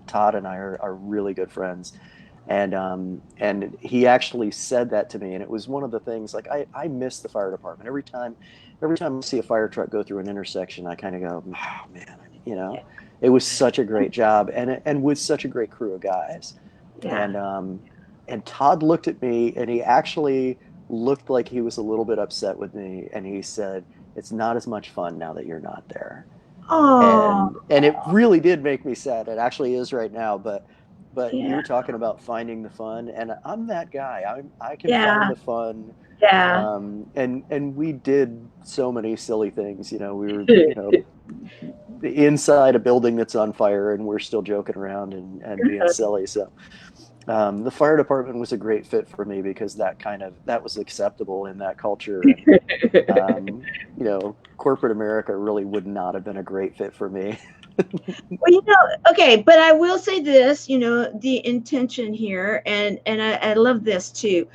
Todd and I are really good friends, and he actually said that to me, and it was one of the things, like I miss the fire department every time I see a fire truck go through an intersection. I kind of go, oh man, it was such a great job, and with such a great crew of guys.
Yeah.
And Todd looked at me, and he actually looked like he was a little bit upset with me, and he said, "It's not as much fun now that you're not there."
Oh,
And it really did make me sad. It actually is right now, but you
yeah.
were talking about finding the fun, and I'm that guy. I can find
Yeah.
the fun.
Yeah.
And we did so many silly things. We were, inside a building that's on fire, and we're still joking around and being silly. So the fire department was a great fit for me because that was acceptable in that culture. And corporate America really would not have been a great fit for me.
Well, okay, but I will say this, the intention here, and I love this too.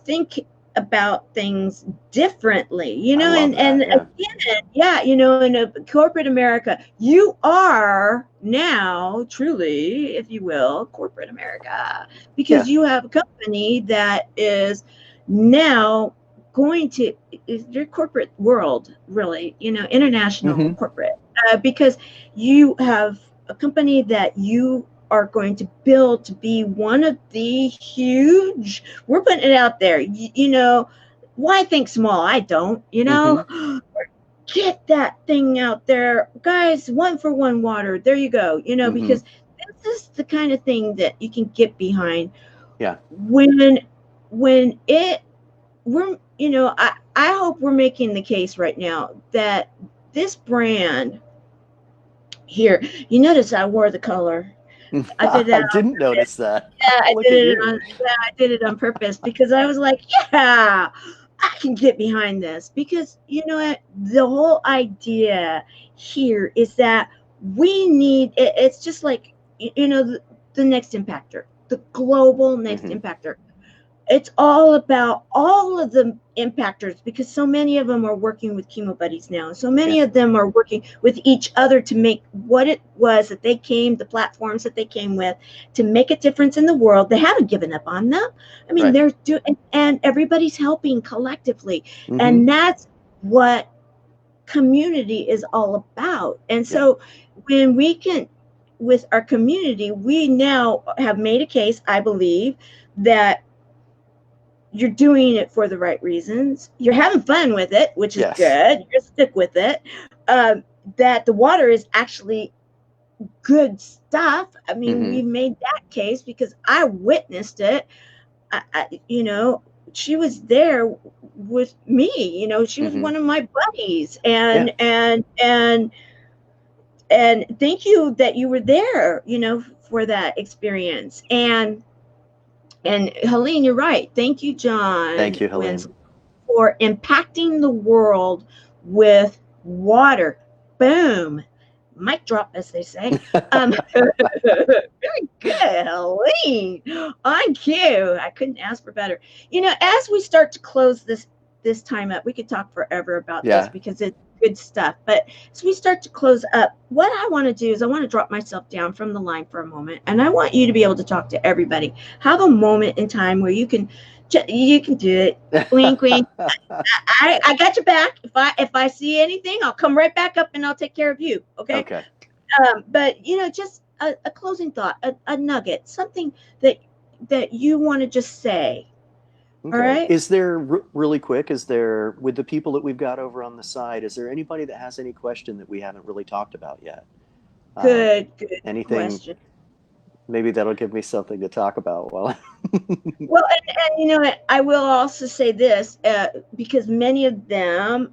Think about things differently,
I love
and
that. Yeah.
again, yeah, in a corporate America, you are now truly, if you will, corporate America, because
Yeah.
you have a company that is now going to your corporate world, really, international
Hmm.
corporate, because you have a company that you are going to build to be one of the huge, we're putting it out there, why think small? I don't,
Hmm.
get that thing out there, guys. One for one water, there you go,
Hmm.
because this is the kind of thing that you can get behind
Yeah.
when I hope we're making the case right now that this brand here, you notice I wore the color. I did that
I
on
didn't
purpose.
notice that.
Yeah,
Look at you.
I did it on purpose because I was like, yeah, I can get behind this, because you know what? The whole idea here is that we need it's just like the next impactor, the global next
Hmm.
impactor. It's all about all of the impactors, because so many of them are working with chemo buddies now. So
Yeah.
many of them are working with each other to make what it was that the platforms that they came with, to make a difference in the world. They haven't given up on them. I mean,
Right.
they're doing, and everybody's helping collectively.
Hmm.
And that's what community is all about. And
Yeah.
so when we can, with our community, we now have made a case, I believe, that you're doing it for the right reasons. You're having fun with it, which is
Yes.
good. You're stick with it. That the water is actually good stuff. I mean, we
Hmm.
made that case because I witnessed it. She was there with me. She was
Hmm.
one of my buddies,
Yeah.
and thank you that you were there. For that experience. And Helene, you're right. Thank you,
Thank
John
you, Helene.
Winslow, for impacting the world with water. Boom. Mic drop, as they say. Very good, Helene. On cue. I couldn't ask for better. As we start to close this time up, we could talk forever about this
Yeah.
because it's good stuff. But as we start to close up, what I want to do is I want to drop myself down from the line for a moment, and I want you to be able to talk to everybody. Have a moment in time where you can do it. Wink, wink. I got your back. If I see anything, I'll come right back up and I'll take care of you. Okay.
Okay.
But just a closing thought, a nugget, something that you want to just say All
Okay.
right.
Is there really quick? Is there with the people that we've got over on the side? Is there anybody that has any question that we haven't really talked about yet? Uh,
Good
anything?
question.
Maybe that'll give me something to talk about. Well,
Well, and you know what? I will also say this because many of them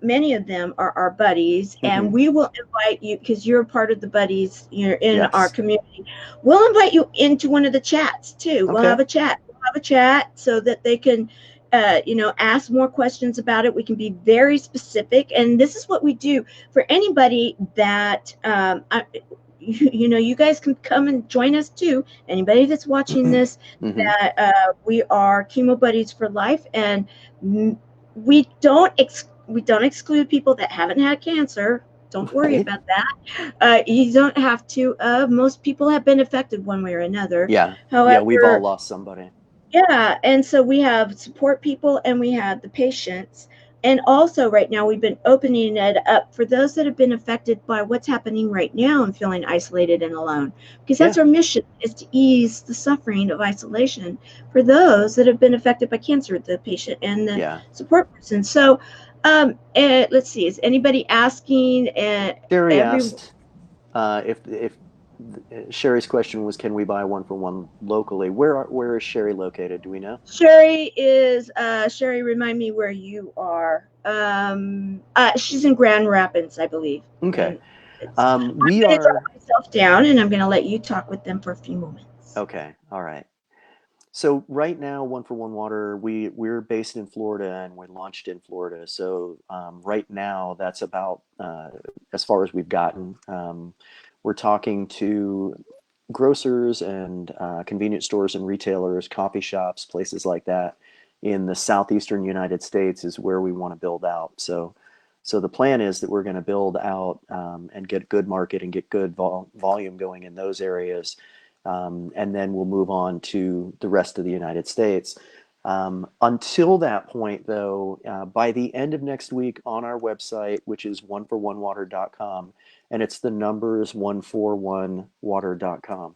are our buddies, and
hmm
we will invite you because you're part of the buddies. You're in our
yes.
community. We'll invite you into one of the chats too. We'll
Okay.
have a chat. We'll have a chat so that they can, ask more questions about it. We can be very specific, and this is what we do for anybody that you guys can come and join us too. Anybody that's watching this,
hmm
that we are chemo buddies for life, and we don't exclude people that haven't had cancer. Don't worry
Right.
about that. You don't have to. Most people have been affected one way or another.
Yeah. Yeah. We've all
However,
lost somebody.
yeah, and so we have support people and we have the patients. And also, right now, we've been opening it up for those that have been affected by what's happening right now and feeling isolated and alone. Because that's
Yeah.
our mission, is to ease the suffering of isolation for those that have been affected by cancer, the patient and the
Yeah.
support person. So, let's see, is anybody asking
Sherry
every
asked if Sherry's question was, can we buy one for one locally? Where is Sherry located? Do we know?
Sherry, remind me where you are. She's in Grand Rapids, I believe.
Okay.
I'm
We
going to
are
drop myself down and I'm going to let you talk with them for a few moments.
okay. All right. So right now, One for One Water, we're based in Florida and we're launched in Florida. So right now, that's about as far as we've gotten. We're talking to grocers and convenience stores and retailers, coffee shops, places like that in the southeastern United States is where we want to build out. So the plan is that we're going to build out and get good market and get good volume going in those areas, and then we'll move on to the rest of the United States. Until that point, though, by the end of next week on our website, which is oneforOnewater.com, and it's the numbers 141water.com.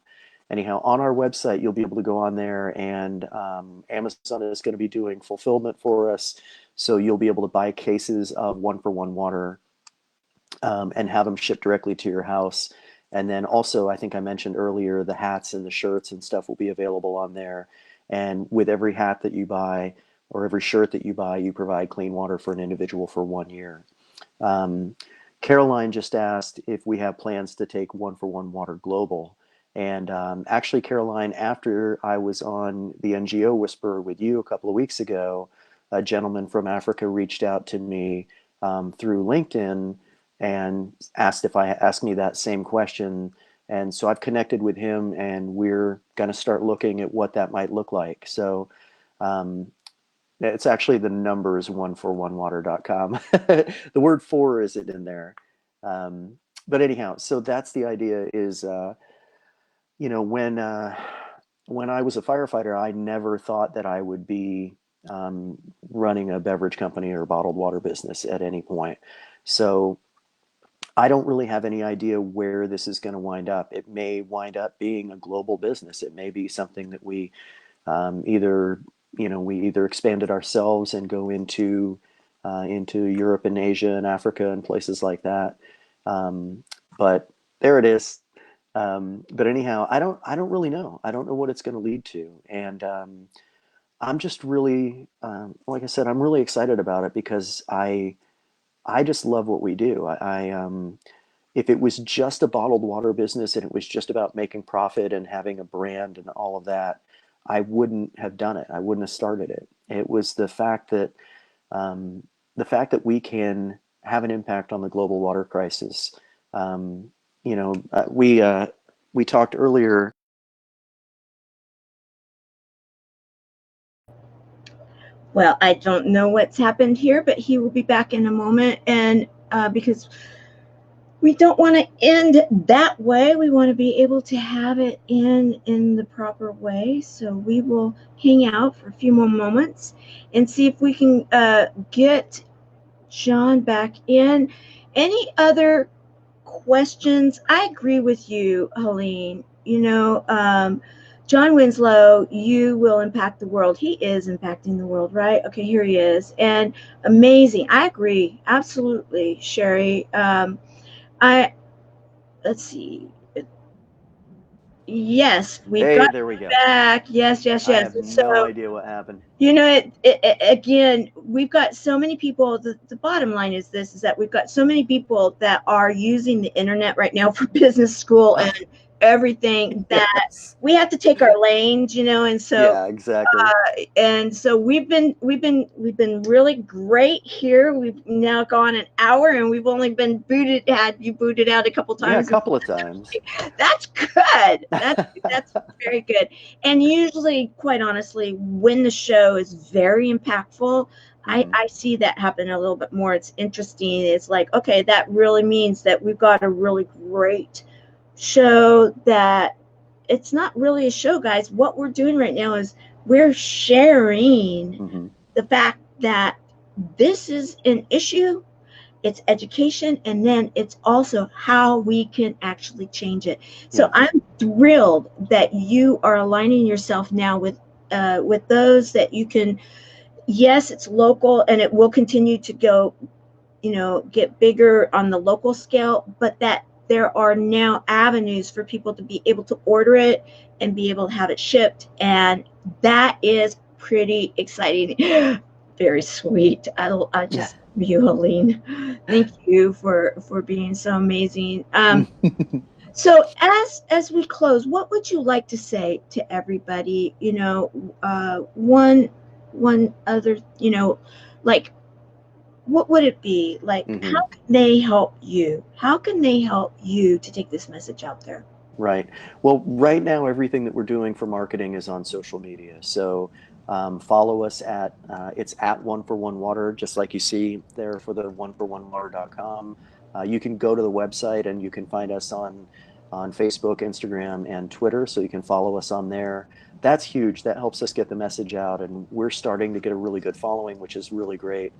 Anyhow, on our website, you'll be able to go on there, and Amazon is going to be doing fulfillment for us. So you'll be able to buy cases of One for One Water and have them shipped directly to your house. And then also, I think I mentioned earlier, the hats and the shirts and stuff will be available on there. And with every hat that you buy or every shirt that you buy, you provide clean water for an individual for 1 year. Um, Caroline just asked if we have plans to take One for One Water global. And actually, Caroline, after I was on the NGO Whisperer with you a couple of weeks ago, a gentleman from Africa reached out to me through LinkedIn and asked me that same question. And so I've connected with him, and we're going to start looking at what that might look like. So um, it's actually the numbers 141water.com. The word for isn't in there. But anyhow, so that's the idea is, when I was a firefighter, I never thought that I would be running a beverage company or bottled water business at any point. So I don't really have any idea where this is going to wind up. It may wind up being a global business. It may be something that we either we either expand it ourselves and go into Europe and Asia and Africa and places like that. But there it is. But anyhow, I don't really know. I don't know what it's going to lead to, and I'm just really like I said, I'm really excited about it because I just love what we do. If it was just a bottled water business and it was just about making profit and having a brand and all of that, I wouldn't have done it. I wouldn't have started it. It was the fact that we can have an impact on the global water crisis. We talked earlier.
Well, I don't know what's happened here, but he will be back in a moment. And because we don't want to end that way, we want to be able to have it in the proper way. So we will hang out for a few more moments and see if we can get John back in. Any other questions? I agree with you, Helene. John Winslow, you will impact the world. He is impacting the world, right? Okay, here he is. And amazing. I agree. Absolutely, Sherry. I let's see. Yes, we've
Hey,
got
there we
you
go.
back. Yes, yes,
I
yes.
have
And so,
no idea what happened.
again, we've got so many people. The bottom line is this: is that we've got so many people that are using the internet right now for business school and everything that
Yes.
we have to take our lanes, and so
Yeah, exactly.
we've been really great here. We've now gone an hour, and we've only been had you booted out a couple
Yeah, a
times.
couple of times.
That's good. That's very good. And usually, quite honestly, when the show is very impactful,
Hmm.
I see that happen a little bit more. It's interesting. It's like, okay, that really means that we've got a really great show. That it's not really a show, guys. What we're doing right now is we're sharing
Hmm.
the fact that this is an issue. It's education, and then it's also how we can actually change it. So
Yeah.
I'm thrilled that you are aligning yourself now with those that you can. Yes, it's local, and it will continue to go, get bigger on the local scale, but that there are now avenues for people to be able to order it and be able to have it shipped. And that is pretty exciting. Very sweet. I
Yeah.
just love you, Helene. Thank you for being so amazing. So as we close, what would you like to say to everybody? One other, like, what would it be like?
Hmm.
How can they help you? How can they help you to take this message out there?
Right. Well, right now, everything that we're doing for marketing is on social media. So follow us it's at One for One Water, just like you see there for the oneforOneWater.com. You can go to the website and you can find us on Facebook, Instagram, and Twitter. So you can follow us on there. That's huge. That helps us get the message out, and we're starting to get a really good following, which is really great.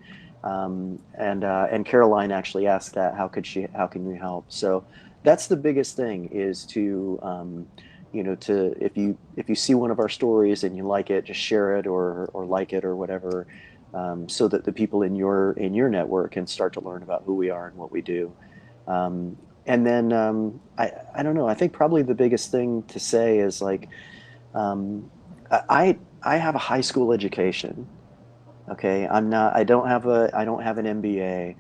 And Caroline actually asked that, how can we help? So that's the biggest thing is to to if you see one of our stories and you like it, just share it or like it or whatever, so that the people in your network can start to learn about who we are and what we do. And then I don't know, I think probably the biggest thing to say is like, I have a high school education. Okay, I don't have an MBA.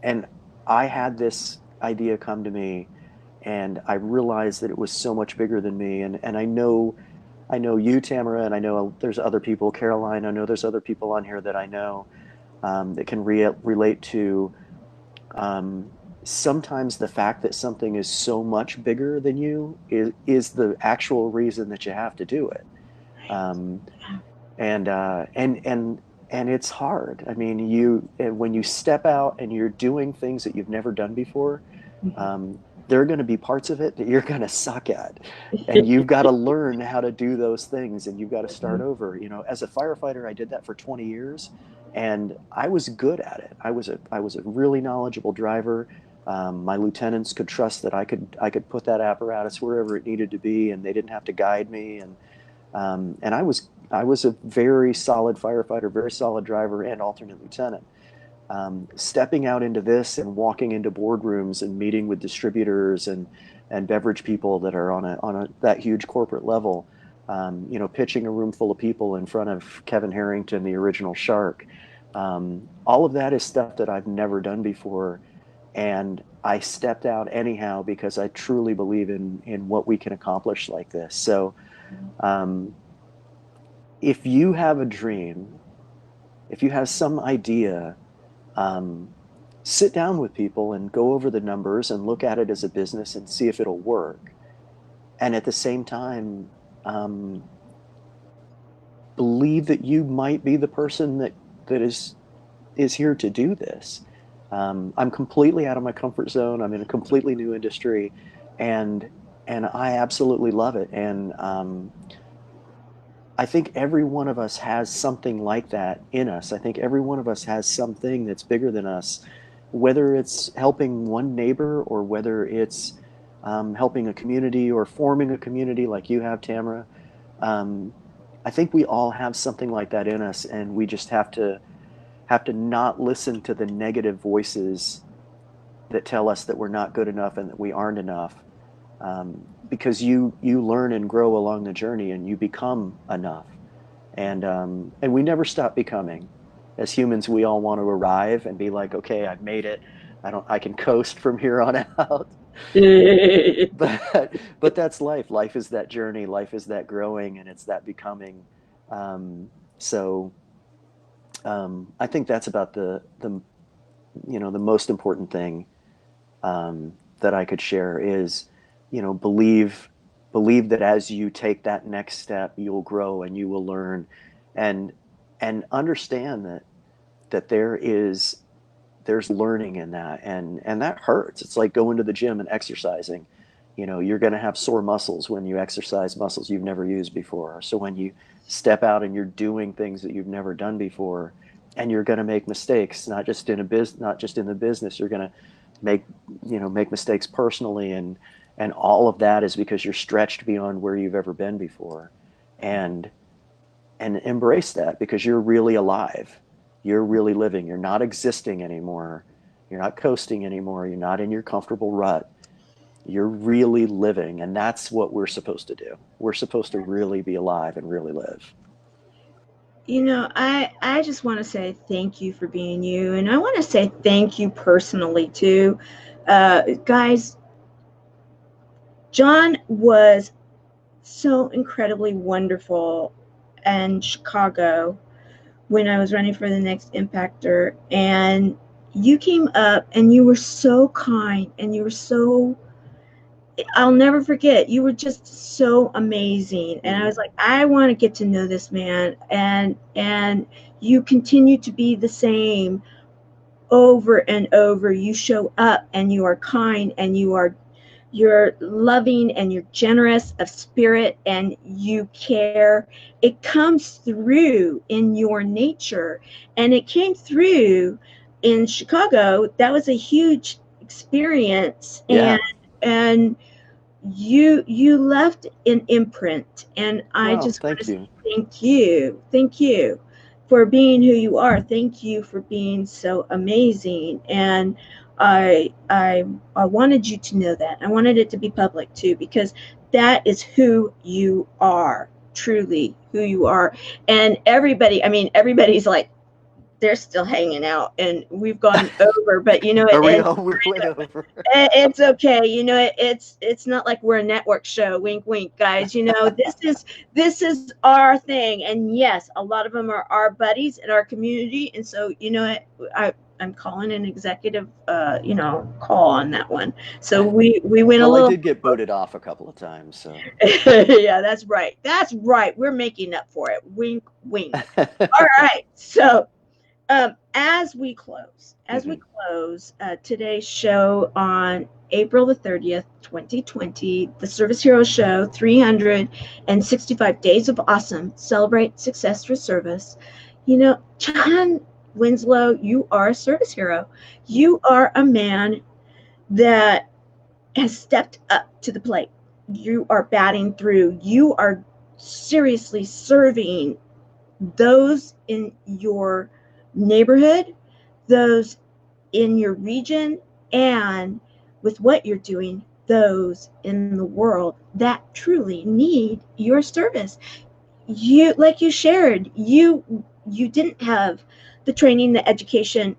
And I had this idea come to me, and I realized that it was so much bigger than me. And I know you, Tamara, and I know there's other people, Caroline. I know there's other people on here that I know, that can relate to, um, sometimes the fact that something is so much bigger than you is the actual reason that you have to do it. Um, and and it's hard. I mean, when you step out and you're doing things that you've never done before, there are going to be parts of it that you're going to suck at, and you've got to learn how to do those things, and you've got to start over. As a firefighter, I did that for 20 years, and I was good at it. I was a really knowledgeable driver. My lieutenants could trust that I could put that apparatus wherever it needed to be, and they didn't have to guide me. And I was a very solid firefighter, very solid driver, and alternate lieutenant. Stepping out into this and walking into boardrooms and meeting with distributors and beverage people that are on a that huge corporate level, pitching a room full of people in front of Kevin Harrington, the original Shark. All of that is stuff that I've never done before, and I stepped out anyhow because I truly believe in what we can accomplish like this. So um, if you have a dream, if you have some idea, um, sit down with people and go over the numbers and look at it as a business and see if it'll work. And at the same time, um, believe that you might be the person that is here to do this. I'm completely out of my comfort zone. I'm in a completely new industry, and I absolutely love it. And I think every one of us has something like that in us. I think every one of us has something that's bigger than us, whether it's helping one neighbor or whether it's helping a community or forming a community like you have, Tamara. Um, I think we all have something like that in us, and we just have to not listen to the negative voices that tell us that we're not good enough and that we aren't enough. Because you learn and grow along the journey, and you become enough. And we never stop becoming. As humans, we all want to arrive and be like, okay, I've made it. I can coast from here on out. But that's life. Life is that journey. Life is that growing, and it's that becoming. So I think that's about the most important thing that I could share is, believe that as you take that next step, you'll grow and you will learn, and understand that there's learning in that, and that hurts. It's like going to the gym and exercising. You're going to have sore muscles when you exercise muscles you've never used before. So when you step out and you're doing things that you've never done before, and you're going to make mistakes, not just in the business, you're going to make mistakes personally, and all of that is because you're stretched beyond where you've ever been before. And embrace that, because you're really alive. You're really living. You're not existing anymore. You're not coasting anymore. You're not in your comfortable rut. You're really living, and that's what we're supposed to do. We're supposed to really be alive and really live.
I just want to say thank you for being you, and I want to say thank you personally too. Guys, John was so incredibly wonderful in Chicago when I was running for the next impactor, and you came up and you were so kind, and you were so, I'll never forget, you were just so amazing. And I was like, I want to get to know this man, and you continue to be the same over and over. You show up and you are kind, and you're loving, and you're generous of spirit, and you care. It comes through in your nature, and it came through in Chicago. That was a huge experience.
Yeah.
And you left an imprint, and I
Well,
just want to
thank
say
you.
thank you for being who you are. Thank you for being so amazing. And I wanted you to know that. I wanted it to be public too, because that is who you are, truly who you are. And everybody's like, they're still hanging out, and we've gone over, but
Are we? Oh, we went over.
it's okay. It's not like we're a network show. Wink, wink, guys. This is our thing, and yes, a lot of them are our buddies in our community, and so I'm calling an executive, call on that one. So we went a
Well, I
little.
did get booted off a couple of times, so.
Yeah, that's right. That's right. We're making up for it. Wink, wink. All right. So as we close today's show on April the 30th, 2020, the Service Hero Show, 365 Days of Awesome, Celebrate Success through Service. John Winslow, you are a service hero. You are a man that has stepped up to the plate. You are batting through. You are seriously serving those in your neighborhood, those in your region, and with what you're doing, those in the world that truly need your service. Like you shared, you didn't have the training, the education,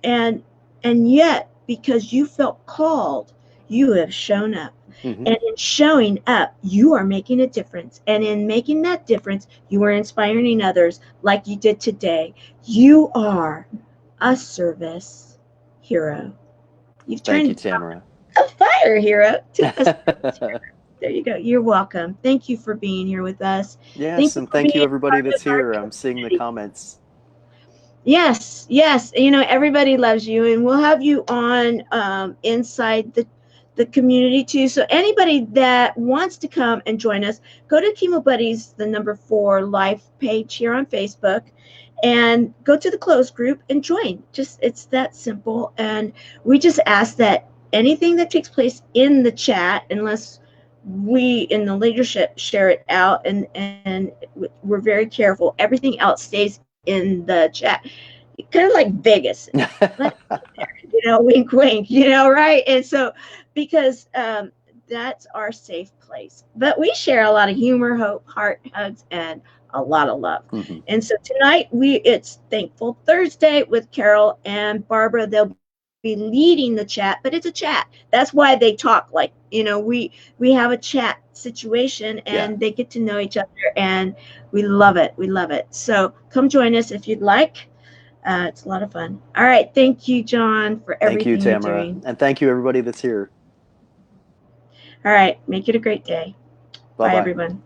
and yet, because you felt called, you have shown up.
Mm-hmm.
And in showing up, you are making a difference. And in making that difference, you are inspiring others like you did today. You are a service hero. You've
Thank you,
turned
Tamara.
a fire hero to a service hero. There you go. You're welcome. Thank you for being here with us.
Yes, and
For
thank you,
being
everybody
part
that's
of our
here. I'm seeing the
community.
comments.
Yes. Everybody loves you, and we'll have you on inside the community too. So anybody that wants to come and join us, go to Chemo Buddies, the number 4 life page here on Facebook, and go to the closed group and join. It's that simple. And we just ask that anything that takes place in the chat, unless we in the leadership share it out, and we're very careful. Everything else stays in the chat, kind of like Vegas. Let wink, wink, right? And so, because that's our safe place. But we share a lot of humor, hope, heart, hugs, and a lot of love.
Mm-hmm.
And so tonight it's Thankful Thursday with Carol and Barbara. They'll be leading the chat, but it's a chat. That's why they talk like, we have a chat situation, and they get to know each other, and we love it. We love it. So come join us if you'd like. It's a lot of fun. All right. Thank you, John, for everything
Thank you, Tamara.
you're doing.
And thank you, everybody that's here.
All right. Make it a great day.
Bye-bye.
Bye, everyone.